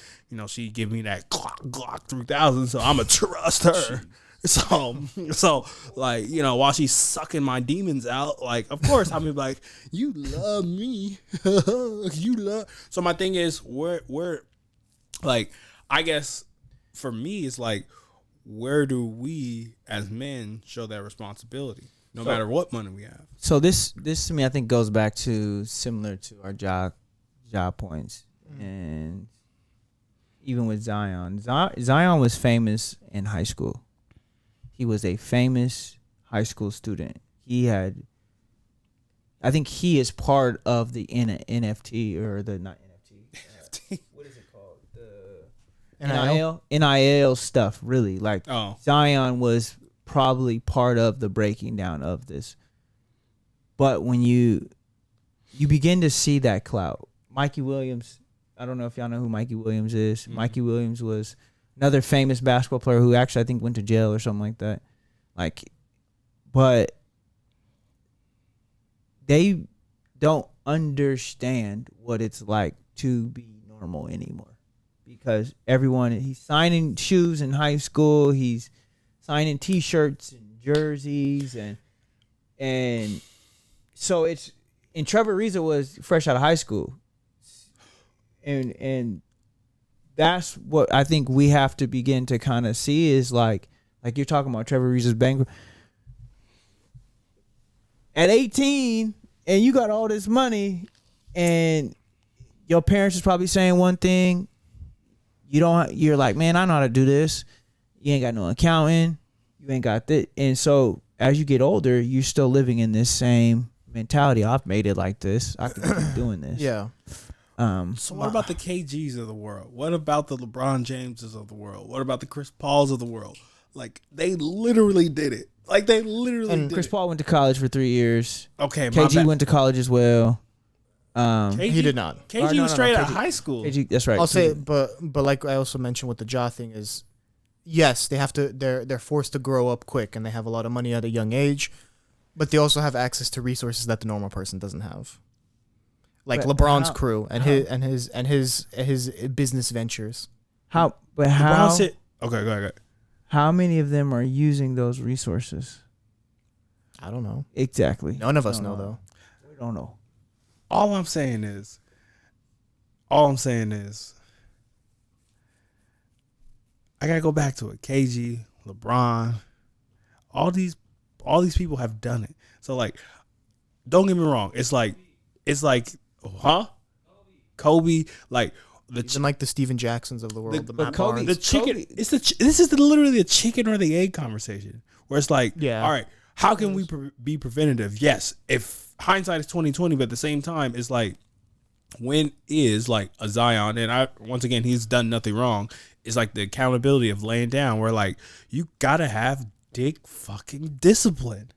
she give me that Glock 3000, so I'm going to trust her. So like, you know, while she's sucking my demons out, like, of course I'm gonna be like, you love me. You love. So my thing is, where like, I guess for me it's like, where do we as men show that responsibility, no matter what money we have? So this to me, I think, goes back to similar to our job points, and even with Zion. Zion was famous in high school. He was a famous high school student. I think he is part of the NFT, or the not NFT. What is it called? The NIL stuff. Really, like, Zion was probably part of the breaking down of this. But when you begin to see that clout, Mikey Williams, I don't know if y'all know who Mikey Williams is. Mm-hmm. Mikey Williams was another famous basketball player who actually, I think, went to jail or something like that. Like, but they don't understand what it's like to be normal anymore, because he's signing shoes in high school, he's signing T-shirts and jerseys, and so it's, and Trevor Ariza was fresh out of high school, and that's what I think we have to begin to kind of see is like you're talking about Trevor Ariza's bank at 18, and you got all this money, and your parents is probably saying one thing. You're like, man, I know how to do this. You ain't got no accounting. You ain't got this. And so as you get older, you're still living in this same mentality. I've made it like this. I can keep doing this. Yeah. So what about the KGs of the world? What about the LeBron Jameses of the world? What about the Chris Pauls of the world? Like, they literally did it. Like, they literally and did Chris it. Paul went to college for 3 years. Okay, KG went to college as well. KG, he did not. KG was straight out of high school. KG, that's right. I'll say, but like I also mentioned with the jaw thing is, yes, they have to. They're forced to grow up quick, and they have a lot of money at a young age, but they also have access to resources that the normal person doesn't have, like but LeBron's crew and his business ventures. How? Okay, go ahead. How many of them are using those resources? I don't know. Exactly. None of us know though. We don't know. All I'm saying is, I gotta go back to it. KG, LeBron, all these people have done it. So like, don't get me wrong. It's like, Kobe, like even like the Steven Jacksons of the world, the Matt Kobe, Barnes. the chicken. This is literally the chicken or the egg conversation, where it's like, yeah, all right, how can we be preventative? Yes, if hindsight is 20/20, but at the same time, it's like, when is like a Zion, and once again, he's done nothing wrong. It's like the accountability of laying down, where like, you gotta have dick fucking discipline.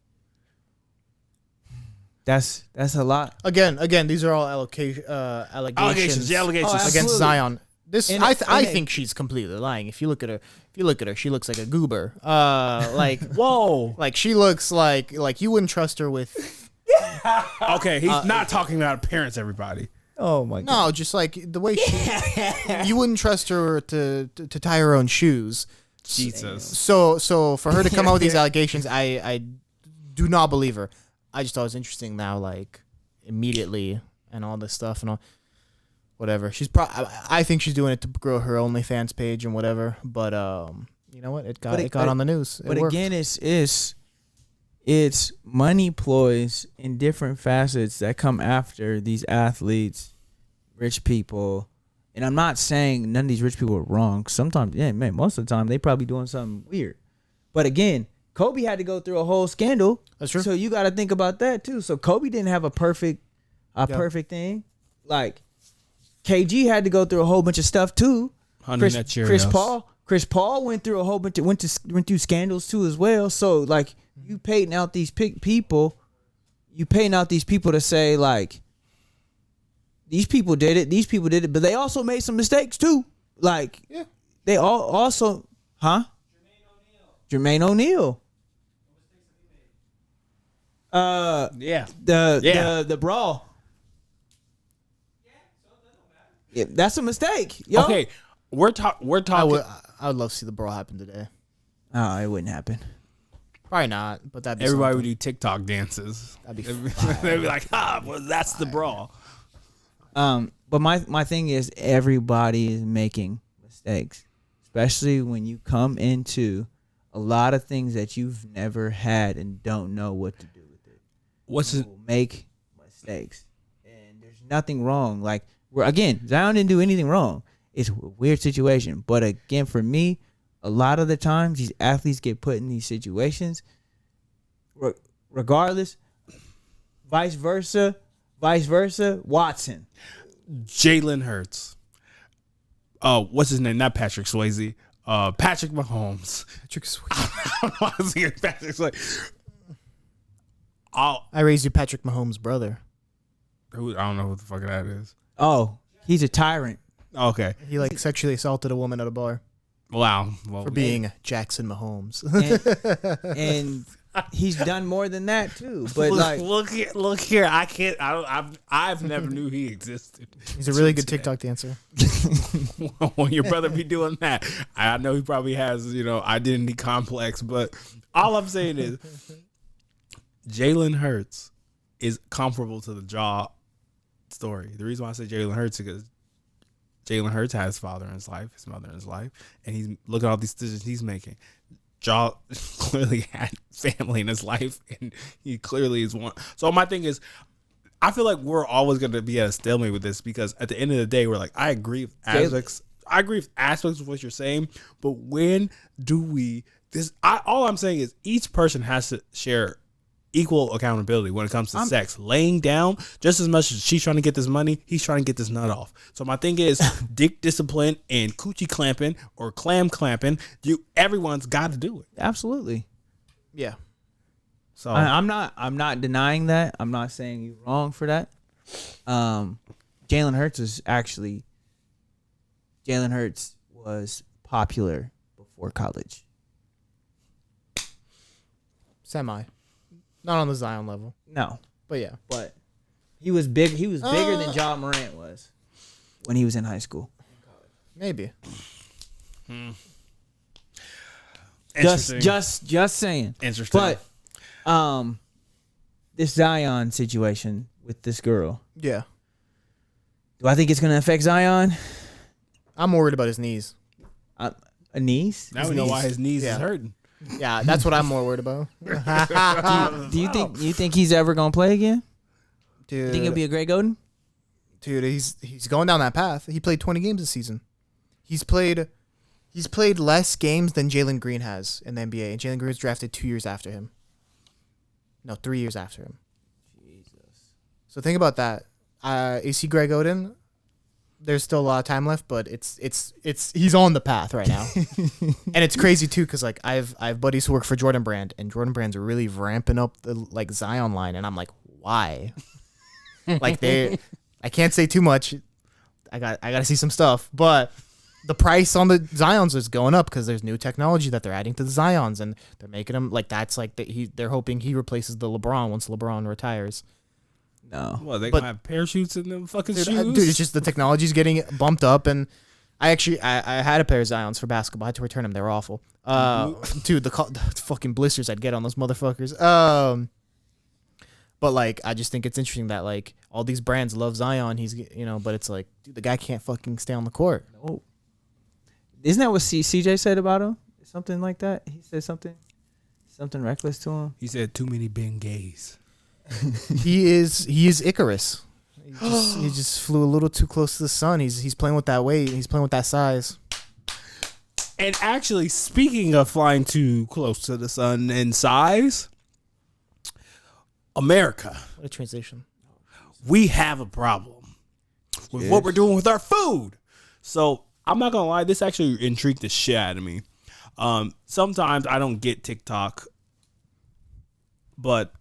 That's a lot. Again, these are all allegations. Allegations against Zion. I think she's completely lying. If you look at her, she looks like a goober. Like whoa, like she looks like you wouldn't trust her with. Okay, he's not talking about appearance, everybody. Oh my god. No, just like the way you wouldn't trust her to tie her own shoes. Jesus. So for her to come out with these allegations, I do not believe her. I just thought it was interesting now, like immediately and all this stuff and all, whatever. I think she's doing it to grow her OnlyFans page and whatever. But you know what? It got on the news. But again, it's money ploys in different facets that come after these athletes, rich people. And I'm not saying none of these rich people are wrong. Sometimes, yeah, man, most of the time they probably doing something weird. But again, Kobe had to go through a whole scandal. That's true. So you got to think about that too. So Kobe didn't have a perfect thing. Like KG had to go through a whole bunch of stuff too. Chris Paul went through a whole bunch. Went through scandals too as well. So like, you paying out these people. You paying out these people to say like, these people did it, but they also made some mistakes too. Like, yeah, they all also, Jermaine O'Neal. The brawl. Yeah, that's a mistake. Yo. Okay, we're talking. I would love to see the brawl happen today. Oh, it wouldn't happen. Probably not, but that'd be Everybody would something. do TikTok dances. That'd be They'd be like, well, that's the brawl. But my thing is everybody is making mistakes, especially when you come into a lot of things that you've never had and don't know what to do with it. What's it? Will make mistakes, and there's nothing wrong. Like Zion didn't do anything wrong. It's a weird situation, but again, for me, a lot of the times these athletes get put in these situations. Regardless, vice versa. Watson, Jalen Hurts. Oh, what's his name? Not Patrick Swayze. Patrick Mahomes. I was thinking Patrick Swayze. I raised you, Patrick Mahomes' brother. I don't know who the fuck that is. oh, he's a tyrant. Okay. He like sexually assaulted a woman at a bar Wow. Well, for being Jackson Mahomes. And he's done more than that too. But like, look here. I can't. I've never knew he existed. He's a really good TikTok dancer. When your brother be doing that, I know he probably has identity complex. But all I'm saying is, Jalen Hurts is comparable to the Jaw story. The reason why I say Jalen Hurts is because Jalen Hurts has his father in his life, his mother in his life, and he's look at all these decisions he's making. Jaw clearly had family in his life, and he clearly is one. So my thing is, I feel like we're always going to be at a stalemate with this because at the end of the day, we're like, I agree with aspects. I agree with aspects of what you're saying, but when do we? All I'm saying is each person has to share equal accountability when it comes to sex. Laying down just as much as she's trying to get this money, he's trying to get this nut off. So my thing is dick discipline and coochie clamping or clam clamping. Everyone's got to do it. absolutely. Yeah. So I'm not denying that. I'm not saying you're wrong for that. Jalen Hurts was popular before college. Semi. Not on the Zion level. No, But yeah. but he was big. He was bigger than John Morant was when he was in high school. Maybe. Just saying. Interesting. But this Zion situation with this girl. Yeah. Do I think it's going to affect Zion? I'm worried about his knees. A niece? now we know why his knees is hurting. Yeah, that's what I'm more worried about. Do you think he's ever going to play again? Dude, You think he'll be a great Golden? dude, he's going down that path. He played 20 games this season. He's played less games than Jalen Green has in the NBA, and Jalen Green was drafted 2 years after him. No, 3 years after him. Jesus. So think about that. Is he Greg Oden? There's still a lot of time left, but it's he's on the path right now, and it's crazy too because like I have buddies who work for Jordan Brand, and Jordan Brand's really ramping up the like Zion line, and I'm like, why? Like I can't say too much. I got to see some stuff, but the price on the Zions is going up because there's new technology that they're adding to the Zions, and they're making them like that's like they're hoping he replaces the LeBron once LeBron retires. No. Well, they gonna have parachutes in them fucking shoes. Dude, it's just the technology's getting bumped up, and I had a pair of Zions for basketball. I had to return them; they were awful. Dude, the fucking blisters I'd get on those motherfuckers. But like, I just think it's interesting that like all these brands love Zion. He's but it's like, dude, the guy can't fucking stay on the court. No. Isn't that what CJ said about him? Something like that. He said something reckless to him. He said too many Benghays. He is Icarus. He just flew a little too close to the sun. He's playing with that weight. He's playing with that size. And actually, speaking of flying too close to the sun in size, America, What a transition. we have a problem with what we're doing with our food. So I'm not gonna lie, this actually intrigued the shit out of me. Sometimes I don't get TikTok, but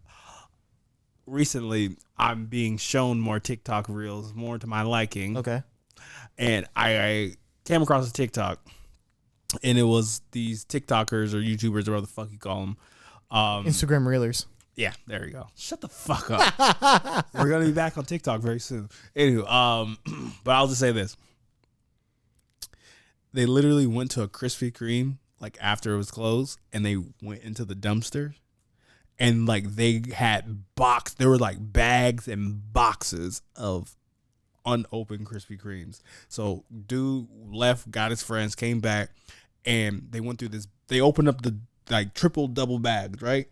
recently I'm being shown more TikTok reels, more to my liking. Okay. And I came across a TikTok, and it was these TikTokers or YouTubers or whatever the fuck you call them. Instagram reelers. Yeah, there you go. Shut the fuck up. We're gonna be back on TikTok very soon. Anywho, but I'll just say this: they literally went to a Krispy Kreme like after it was closed, and they went into the dumpster, and like they had there were like bags and boxes of unopened Krispy Kremes. So dude left, got his friends, came back, and they went through this. They opened up the like triple double bags, right?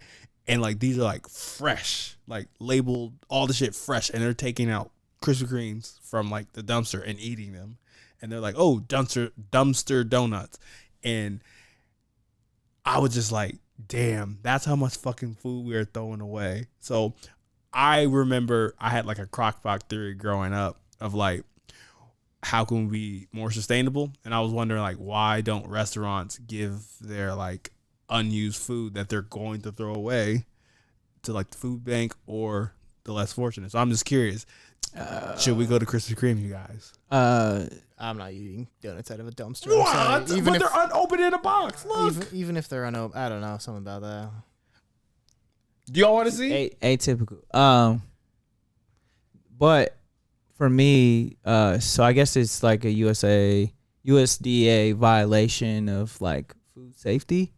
And like these are like fresh, like labeled all the shit fresh, and they're taking out Krispy Kremes from like the dumpster and eating them. And they're like, oh, dumpster donuts. And I was just like, damn, that's how much fucking food we are throwing away. So I remember I had like a crockpot theory growing up of like, how can we be more sustainable? And I was wondering like, why don't restaurants give their like unused food that they're going to throw away to like the food bank or the less fortunate? So I'm just curious, should we go to Krispy Kreme, you guys? I'm not eating donuts out of a dumpster. What? But they're unopened in a box. Look. Even if they're unopened, I don't know, something about that. Do y'all want to see? Atypical. But for me, so I guess it's like a USDA violation of like food safety,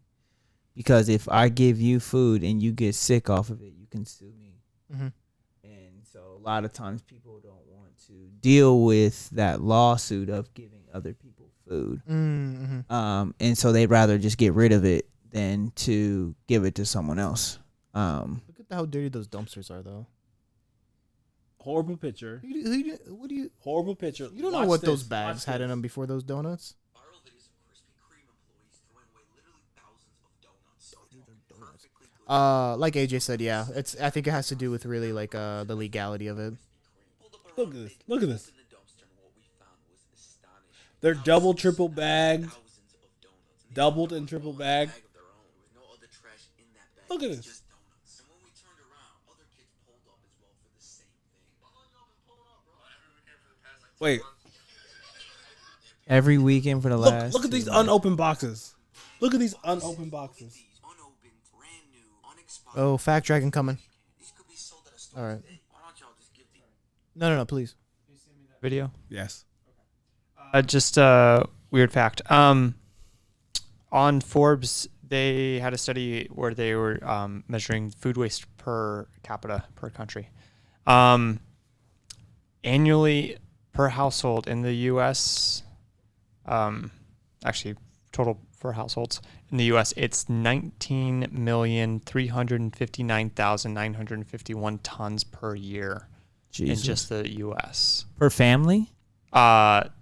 because if I give you food and you get sick off of it, you can sue me. Mm-hmm. And so a lot of times people don't want to deal with that lawsuit of giving other people food. Mm-hmm. And so they'd rather just get rid of it than to give it to someone else. Look at how dirty those dumpsters are, though. Horrible picture. What do you? Horrible picture. You don't know what those bags had in them before those donuts. Viral videos of Krispy Kreme employees throwing away literally thousands of donuts. Perfectly good. Like AJ said, yeah, I think it has to do with really like the legality of it. Look at this. Look at this. They're double, triple bagged. Doubled and triple bagged. Look at this. Wait. Every weekend for the last. Look at these unopened boxes. Look at these unopened boxes. Oh, fact dragon coming. All right. No, please. Video. Yes. Just a weird fact. On Forbes, they had a study where they were measuring food waste per capita per country. Annually per household in the U.S., actually total for households in the U.S., it's 19,359,951 tons per year. Jesus. In just the U.S. Per family?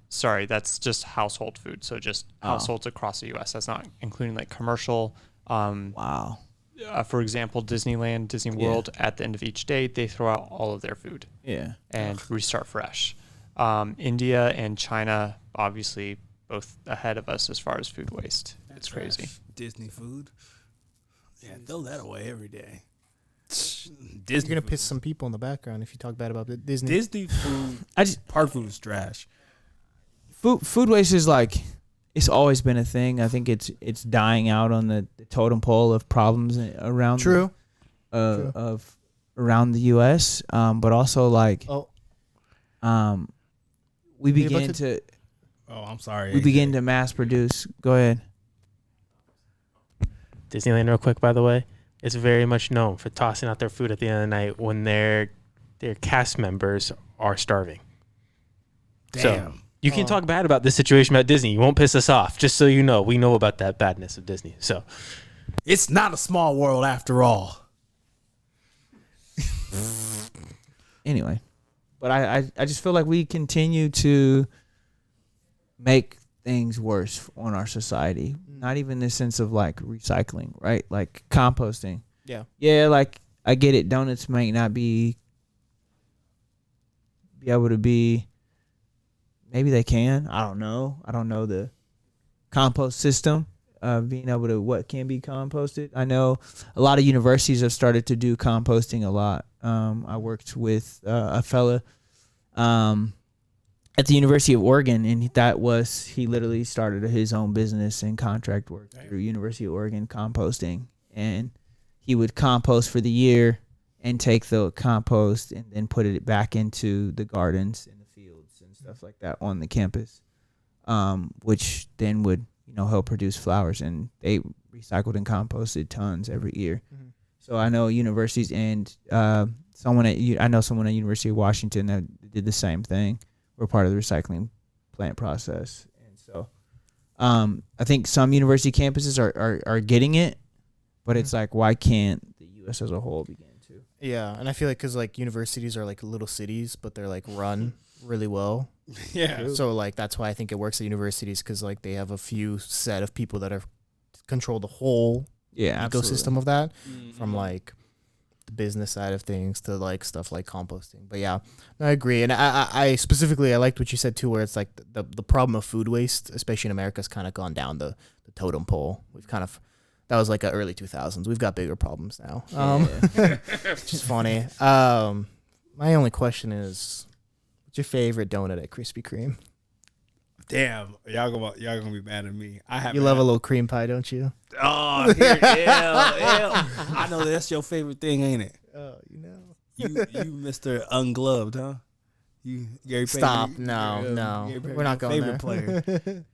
Sorry, that's just household food. So just households across the U.S. That's not including like commercial. Wow. For example, Disneyland, Disney World, at the end of each day, they throw out all of their food. Yeah. And restart fresh. India and China, obviously, both ahead of us as far as food waste. It's crazy. Disney food. Yeah, throw that away every day. You're Disney gonna food. piss some people in the background if you talk bad about Disney. Disney food. Park food is trash. Food waste is like, it's always been a thing. I think it's dying out on the totem pole of problems around. True. Of around the U.S. But also like, we begin to. Oh, I'm sorry. We begin to mass produce. Go ahead. Disneyland, real quick, by the way, is very much known for tossing out their food at the end of the night when their cast members are starving. Damn. So you can talk bad about this situation about Disney. You won't piss us off. Just so you know, we know about that badness of Disney. So It's not a small world after all. Anyway, but I just feel like we continue to make things worse on our society. Not even in the sense of like recycling, right? Like composting. Yeah, like I get it. Donuts might not be able to be. Maybe they can. I don't know. I don't know the compost system of being able to what can be composted. I know a lot of universities have started to do composting a lot. I worked with a fella at the University of Oregon, and he literally started his own business and contract work through University of Oregon composting, and he would compost for the year and take the compost and then put it back into the gardens and the fields and stuff like that on the campus, which then would help produce flowers, and they recycled and composted tons every year. Mhm. So I know universities and I know someone at University of Washington that did the same thing. We're part of the recycling plant process, and so I think some university campuses are getting it, but it's like, why can't the U.S. as a whole begin to? Yeah, and I feel like because like universities are like little cities, but they're like run really well. Yeah. So like that's why I think it works at universities, because like they have a few set of people that are control the whole Yeah, ecosystem of that, from like the business side of things to like stuff like composting. But yeah, I agree, and I specifically I liked what you said too, where it's like the problem of food waste, especially in America, has kind of gone down the totem pole. We've kind of that was like a early 2000s. We've got bigger problems now. Which is funny. My only question is, what's your favorite donut at Krispy Kreme? Damn, y'all gonna be mad at me. You love a little cream pie, don't you? Oh, here, ew. I know that's your favorite thing, ain't it? Oh, you know. You Mr. Ungloved, huh? You Gary Payton. Stop. No. Gary Payton, We're not your going favorite there. player.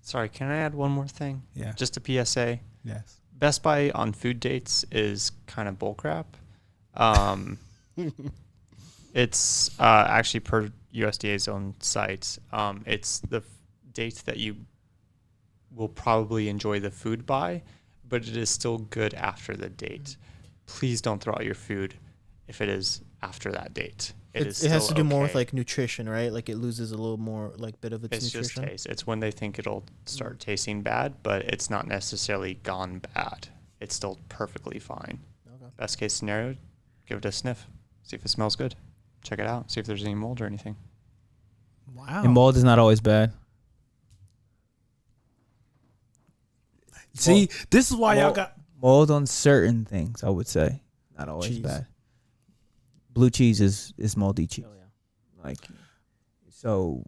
Sorry, can I add one more thing? Yeah. Just a PSA. Yes. Best Buy on food dates is kind of bullcrap. It's actually per USDA's own site. It's the date that you will probably enjoy the food by, but it is still good after the date. Please don't throw out your food if it is after that date. It has to do more with okay. like nutrition, right? Like it loses a little more like bit of its It's nutrition. just taste. It's when they think it'll start tasting bad, but it's not necessarily gone bad. It's still perfectly fine. Okay. Best case scenario, give it a sniff. See if it smells good. Check it out. See if there's any mold or anything. Wow. And mold is not always bad. See, this is why y'all mold, got mold on certain things, I would say. Not always Cheese. bad. Blue cheese is moldy cheese. Oh yeah. Like, so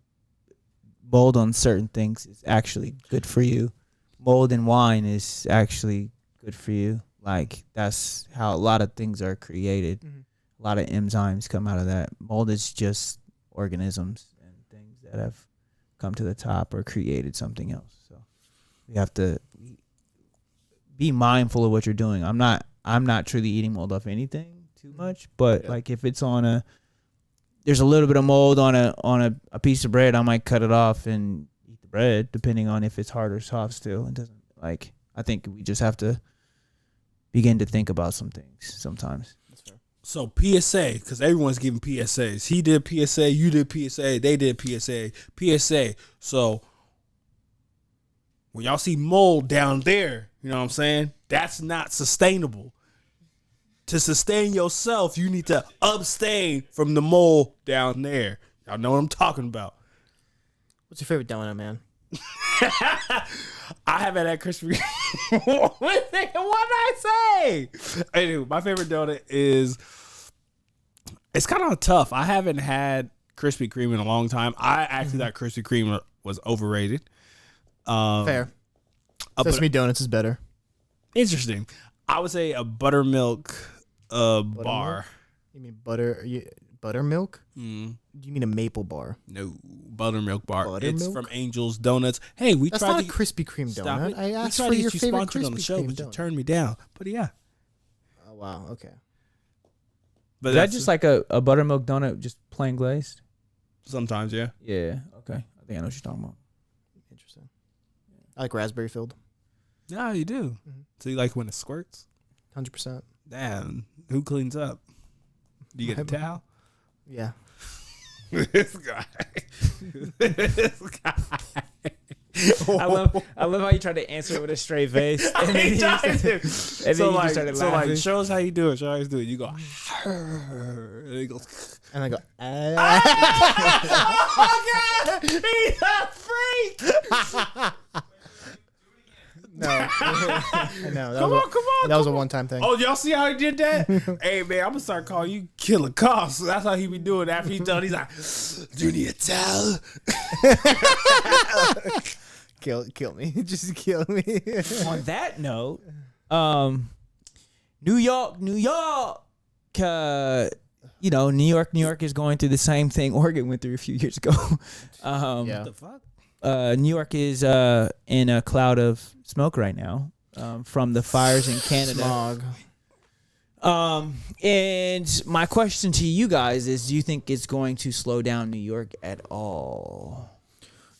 mold on certain things is actually good for you. Mold in wine is actually good for you. Like, that's how a lot of things are created. Mm-hmm. A lot of enzymes come out of that. Mold is just organisms and things that have come to the top or created something else. So you have to be mindful of what you're doing. I'm not truly eating mold off anything too much, but like if it's on there's a little bit of mold on a piece of bread, I might cut it off and eat the bread, depending on if it's hard or soft still. It doesn't, like, I think we just have to begin to think about some things sometimes. so PSA, because everyone's giving PSAs. He did PSA, you did PSA, they did PSA. So when y'all see mold down there, you know what I'm saying? That's not sustainable. To sustain yourself, you need to abstain from the mold down there. Y'all know what I'm talking about. What's your favorite donut, man? I haven't had Krispy Kreme. What did I say? Anyway, my favorite donut is, it's kind of tough. I haven't had Krispy Kreme in a long time. I actually thought Krispy Kreme was overrated. Fair. But Sesame donuts is better. interesting. I would say a buttermilk bar. You mean buttermilk? Mm, Do you mean a maple bar? no, buttermilk bar. It's Buttermilk? from Angel's Donuts. Hey, we That's tried not to a Krispy Kreme stop donut. it. I We asked tried for to your get you favorite sponsored on the Krispy show, Kreme but you donut. turned me down. But yeah, Oh wow. Okay. but Is that that's just like a buttermilk donut, just plain glazed? sometimes, yeah. Yeah. Okay. I think I know what you're talking about. Interesting. I like raspberry filled. Yeah, you do. Mhm. So you like when it squirts? 100%. Damn, who cleans up? Do you get a towel? Yeah. This guy. This guy. I love how you tried to answer it with a straight face. And then He tried to. and then So you like, just started so laughing. like, show us how you do it. Show us how you do it. You go, and he goes, And I go, oh my God, he's a freak. no. I know. That Come was on. that was a one-time thing. Oh, y'all see how he did that? Hey, man, I'm going to start calling you Killer Cost. So that's how he be doing after he's done. He's like, do you need a towel? Kill me. Just kill me. On that note, New York, New York, New York is going through the same thing Oregon went through a few years ago. Yeah. What the fuck? New York is in a cloud of smoke right now from the fires in Canada. Smog. And my question to you guys is, do you think it's going to slow down New York at all?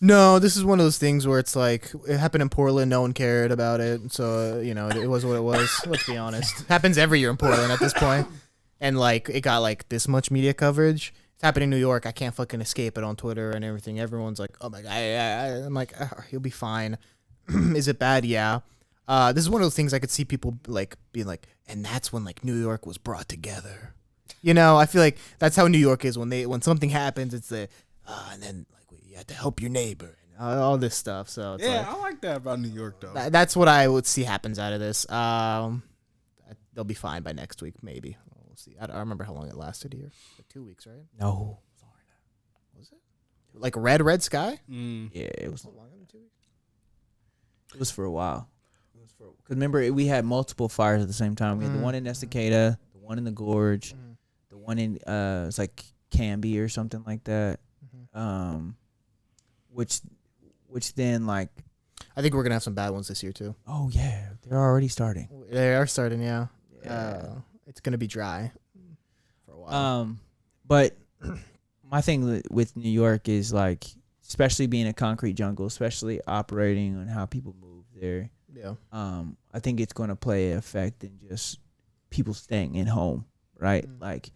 No, this is one of those things where it's like it happened in Portland. No one cared about it, so it was what it was. Let's be honest. Happens every year in Portland at this point, and like it got like this much media coverage. It's happening in New York. I can't fucking escape it on Twitter and everything. Everyone's like, "Oh my god!" I'm like, "He'll be fine." Is it bad? Yeah. This is one of those things I could see people like being like, and that's when like New York was brought together. I feel like that's how New York is when something happens. It's the and then like you have to help your neighbor and all this stuff. So it's I like that about New York though. that's what I would see happens out of this. They'll be fine by next week, maybe. We'll see. I don't remember how long it lasted here. Like 2 weeks, right? No. Was it like red sky? Yeah, it was. Longer than 2 weeks. It was for a while. Because remember, we had multiple fires at the same time. We had the one in Estacada, the one in the Gorge, the one in it's like Canby or something like that. Which then like, I think we're gonna have some bad ones this year too. oh yeah, they're already starting. They are starting, yeah. Yeah. It's gonna be dry for a while. But my thing with New York is like, especially being a concrete jungle, especially operating on how people move there. Yeah. I think it's going to play an effect in just people staying in home, right? Like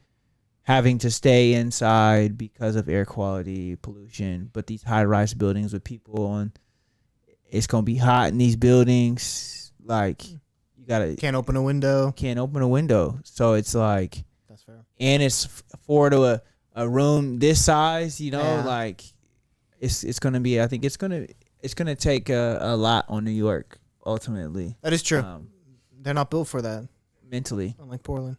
having to stay inside because of air quality, pollution, but these high-rise buildings with people on, it's going to be hot in these buildings. Like you got to Can't open a window. So it's like, That's fair. and it's for to a room this size, Yeah. like it's going to be, I think it's going to take a lot on New York ultimately. That is true. They're not built for that, Mentally, unlike Portland.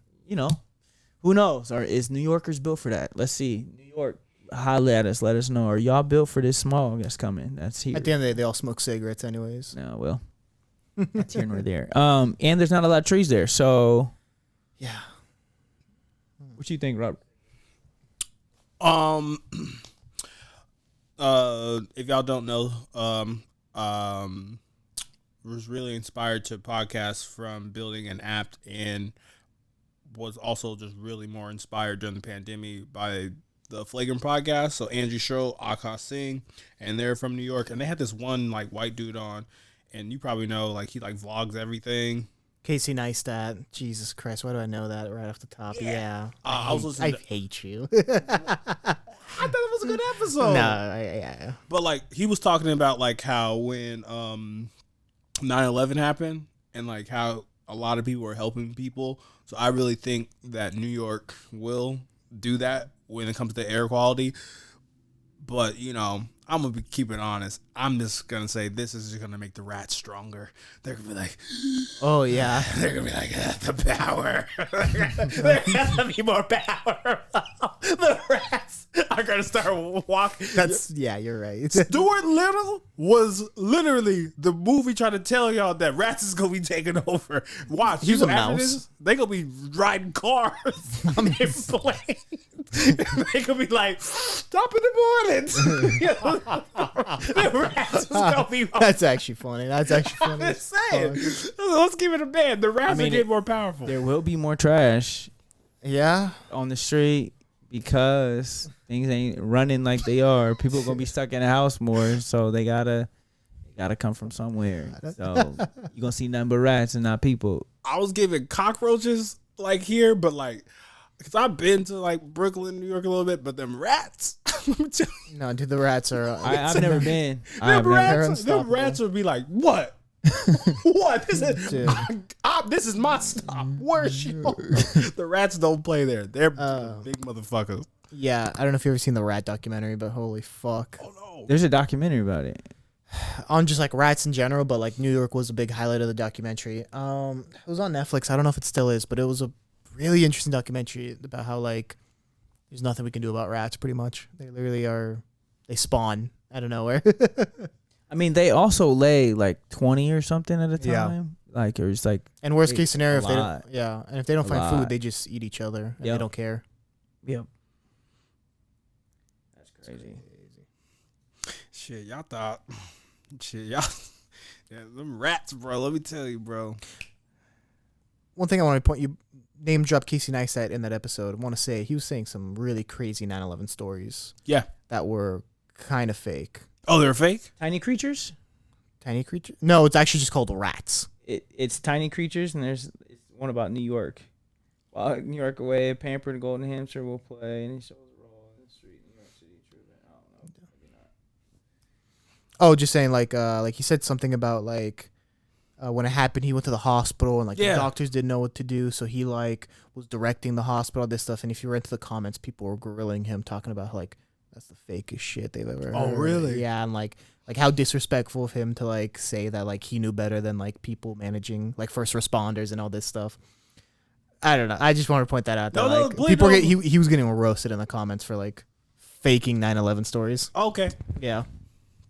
Who knows? Or is New Yorkers built for that? Let's see. New York, holler at us. Let us know. Are y'all built for this smog that's coming? That's here. At the end of the day, they all smoke cigarettes anyways. No, well, that's here nor there. And there's not a lot of trees there. So, Yeah. what you think, Robert? If y'all don't know, was really inspired to podcast from building an app and was also just really more inspired during the pandemic by the Flagrant podcast. So Angie Show, Akash Singh, and they're from New York, and they had this one like white dude on, and you probably know like he like vlogs everything. Casey Neistat. Jesus Christ, why do I know that right off the top? Yeah. I hate you. I thought it was a good episode. Yeah. But like he was talking about like how when 9/11 happened and like how a lot of people were helping people. So I really think that New York will do that when it comes to air quality. But, I'm going to be keeping honest. I'm just going to say this is just going to make the rats stronger. They're going to be like, Oh, yeah. they're going to be like, the power. There's going to be more power. The rats are going to start walking. You're right. Stuart Little was literally the movie trying to tell y'all that rats is going to be taking over. Watch. He's a after mouse. this, they going to be riding cars. And planes. They going to be like, stop in the mornings. The rats is going to be That's actually funny. I'm just saying. Let's give it a band. The rats are getting more powerful. There will be more trash Yeah. on the street because things ain't running like they are. People are gonna be stuck in the house more, so they gotta come from somewhere. So you're gonna see nothing but rats and not people. I was giving cockroaches like here, but like, because I've been to like Brooklyn, New York a little bit, but them rats. No, dude, the rats are. I've never been. Them rats would be like, what? What? This is my stop. Where's you? The rats don't play there. They're big motherfuckers. Yeah, I don't know if you've ever seen the rat documentary, but holy fuck. Oh no. There's a documentary about it. On just like rats in general, but like New York was a big highlight of the documentary. It was on Netflix. I don't know if it still is, but it was a really interesting documentary about how like there's nothing we can do about rats. Pretty much, they literally are. They spawn out of nowhere. I mean, they also lay like 20 or something at a Yeah. time. Like, or it's like, And worst case scenario, a if they lot. don't, and if they don't A find lot. food, they just eat each other and Yep. they don't care. yep. That's crazy. Shit, y'all thought. Shit, y'all. Yeah, them rats, bro. Let me tell you, bro. One thing I want to point you name drop Casey Neistat in that episode. I want to say he was saying some really crazy 9/11 stories. Yeah. That were kind of fake. Oh, they're fake? Tiny creatures. Tiny creature? No, it's actually just called rats. It's tiny creatures, and there's one about New York. While New York away, Pampered and Golden Hamster will play, and he shows Raw in the street, New York City. True, I don't know, maybe not. Oh, just saying like he said something about like when it happened, he went to the hospital and like the doctors didn't know what to do, so he like was directing the hospital, this stuff. And if you read into the comments, people were grilling him, talking about like that's the fakest shit they've ever heard. Oh, really? Yeah, and like how disrespectful of him to like say that like he knew better than like people managing like first responders and all this stuff. I don't know. I just want to point that out. That, No, like, people he was getting roasted in the comments for like faking 9/11 stories. Okay. Yeah.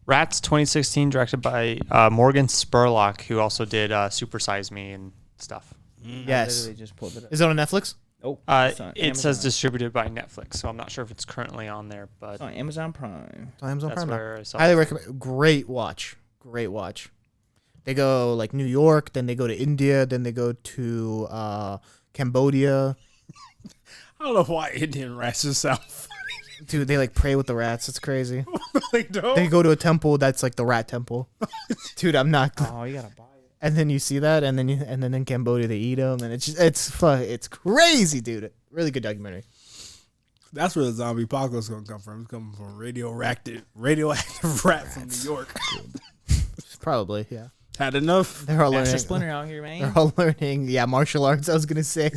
Rats 2016, directed by Morgan Spurlock, who also did Super Size Me and stuff. Yes. They just pulled it up. Is it on Netflix? Oh, It says distributed by Netflix, so I'm not sure if it's currently on there, but it's on Amazon Prime. Amazon that's Prime. where I saw Highly it. recommend. Great watch. Great watch. They go like New York, then they go to India, then they go to Cambodia. I don't know why Indian rats just sound funny. Dude, they like pray with the rats. It's crazy. They don't. They go to a temple that's like the rat temple. Dude, I'm not. Oh, you gotta buy it. And then you see that, and then in Cambodia they eat them, and it's crazy, dude. Really good documentary. That's where the zombie apocalypse is gonna come from. It's coming from radioactive rat from New York. Probably, yeah. Had enough. They're all Master learning. Splinter out here, man. They're all learning, yeah, martial arts. I was gonna say. I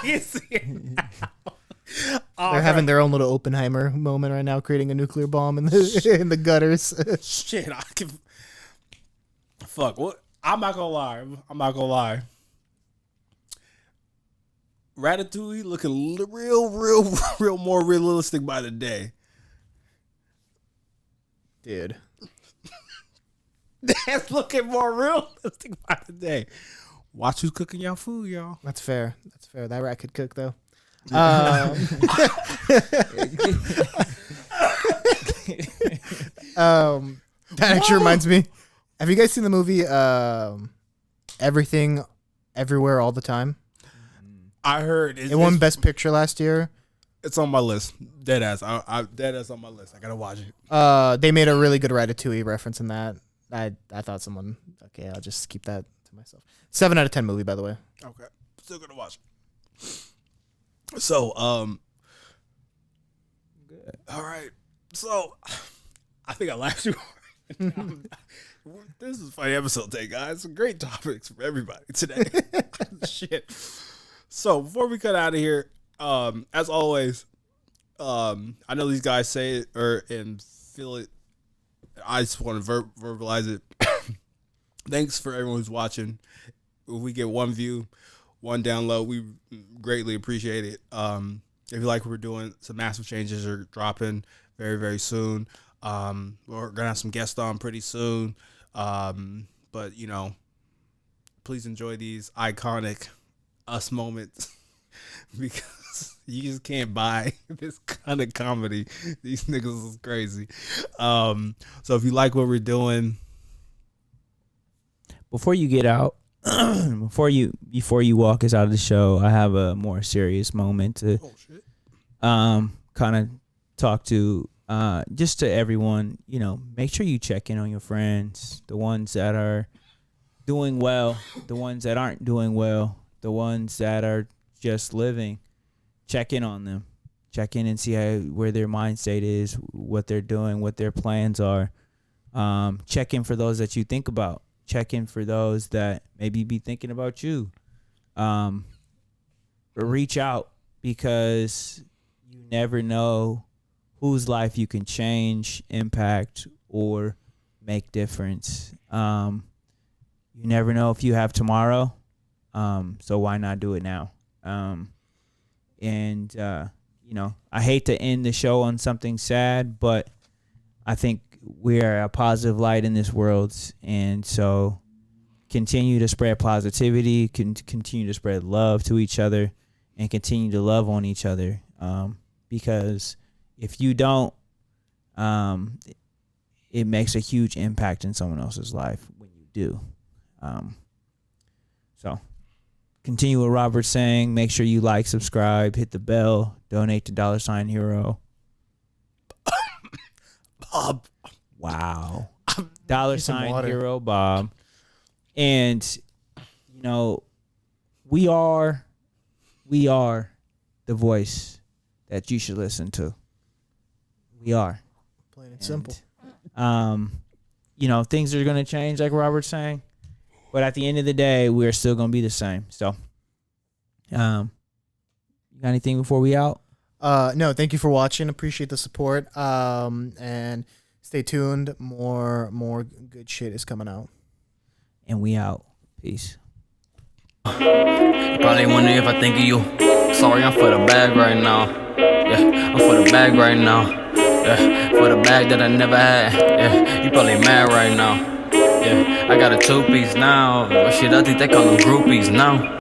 can see it now. They're having their own little Oppenheimer moment right now, creating a nuclear bomb in the gutters. Shit. I can. Fuck. What? I'm not gonna lie. Ratatouille looking real more realistic by the day. Dude. That's looking more realistic by the day. Watch who's cooking y'all food, y'all. That's fair. That rat could cook though. That actually reminds me. Have you guys seen the movie Everything Everywhere All the Time? I heard It won Best Picture last year. It's on my list. Deadass. I deadass on my list. I gotta watch it. They made a really good Ratatouille reference in that. I thought someone. Okay, I'll just keep that to myself. 7 out of 10 movie, by the way. Okay, still gonna watch it. So, good. All right. So, I think I laughed too hard. This is a funny episode today, guys. Great topics for everybody today. Shit. So before we cut out of here, as always, I know these guys say it and feel it. I just want to verbalize it. Thanks for everyone who's watching. If we get one view, one download, we greatly appreciate it. If you like what we're doing, some massive changes are dropping very, very soon. We're gonna have some guests on pretty soon. But please enjoy these iconic us moments because you just can't buy this kind of comedy. These niggas is crazy. So if you like what we're doing, Before you get out, before you walk us out of the show, I have a more serious moment to kind of talk to just to everyone. Make sure you check in on your friends, the ones that are doing well, the ones that aren't doing well, the ones that are just living. Check in on them. Check in and see where their mind state is, what they're doing, what their plans are. Check in for those that you think about. Check in for those that maybe be thinking about you. Reach out because you never know whose life you can change, impact, or make difference. You never know if you have tomorrow. So why not do it now? I hate to end the show on something sad, but I think we are a positive light in this world. And so continue to spread positivity, continue to spread love to each other, and continue to love on each other. Because if you don't, it makes a huge impact in someone else's life when you do. So continue what Robert's saying. Make sure you like, subscribe, hit the bell, donate to $Hero. Bob. Wow. Need some water. $Hero Bob. And you know, we are the voice that you should listen to. We are. Plain and simple. You know, things are going to change, like Robert's saying, but at the end of the day, we're still going to be the same. So, you got anything before we out? No, thank you for watching. Appreciate the support. And stay tuned. More good shit is coming out. And we out. Peace. Probably wondering if I think of you. Sorry, I'm for the bag right now. Yeah, I'm for the bag right now. Yeah, for the bag that I never had. Yeah, you probably mad right now. Yeah, I got a 2-piece now. But shit, I think they call them groupies now.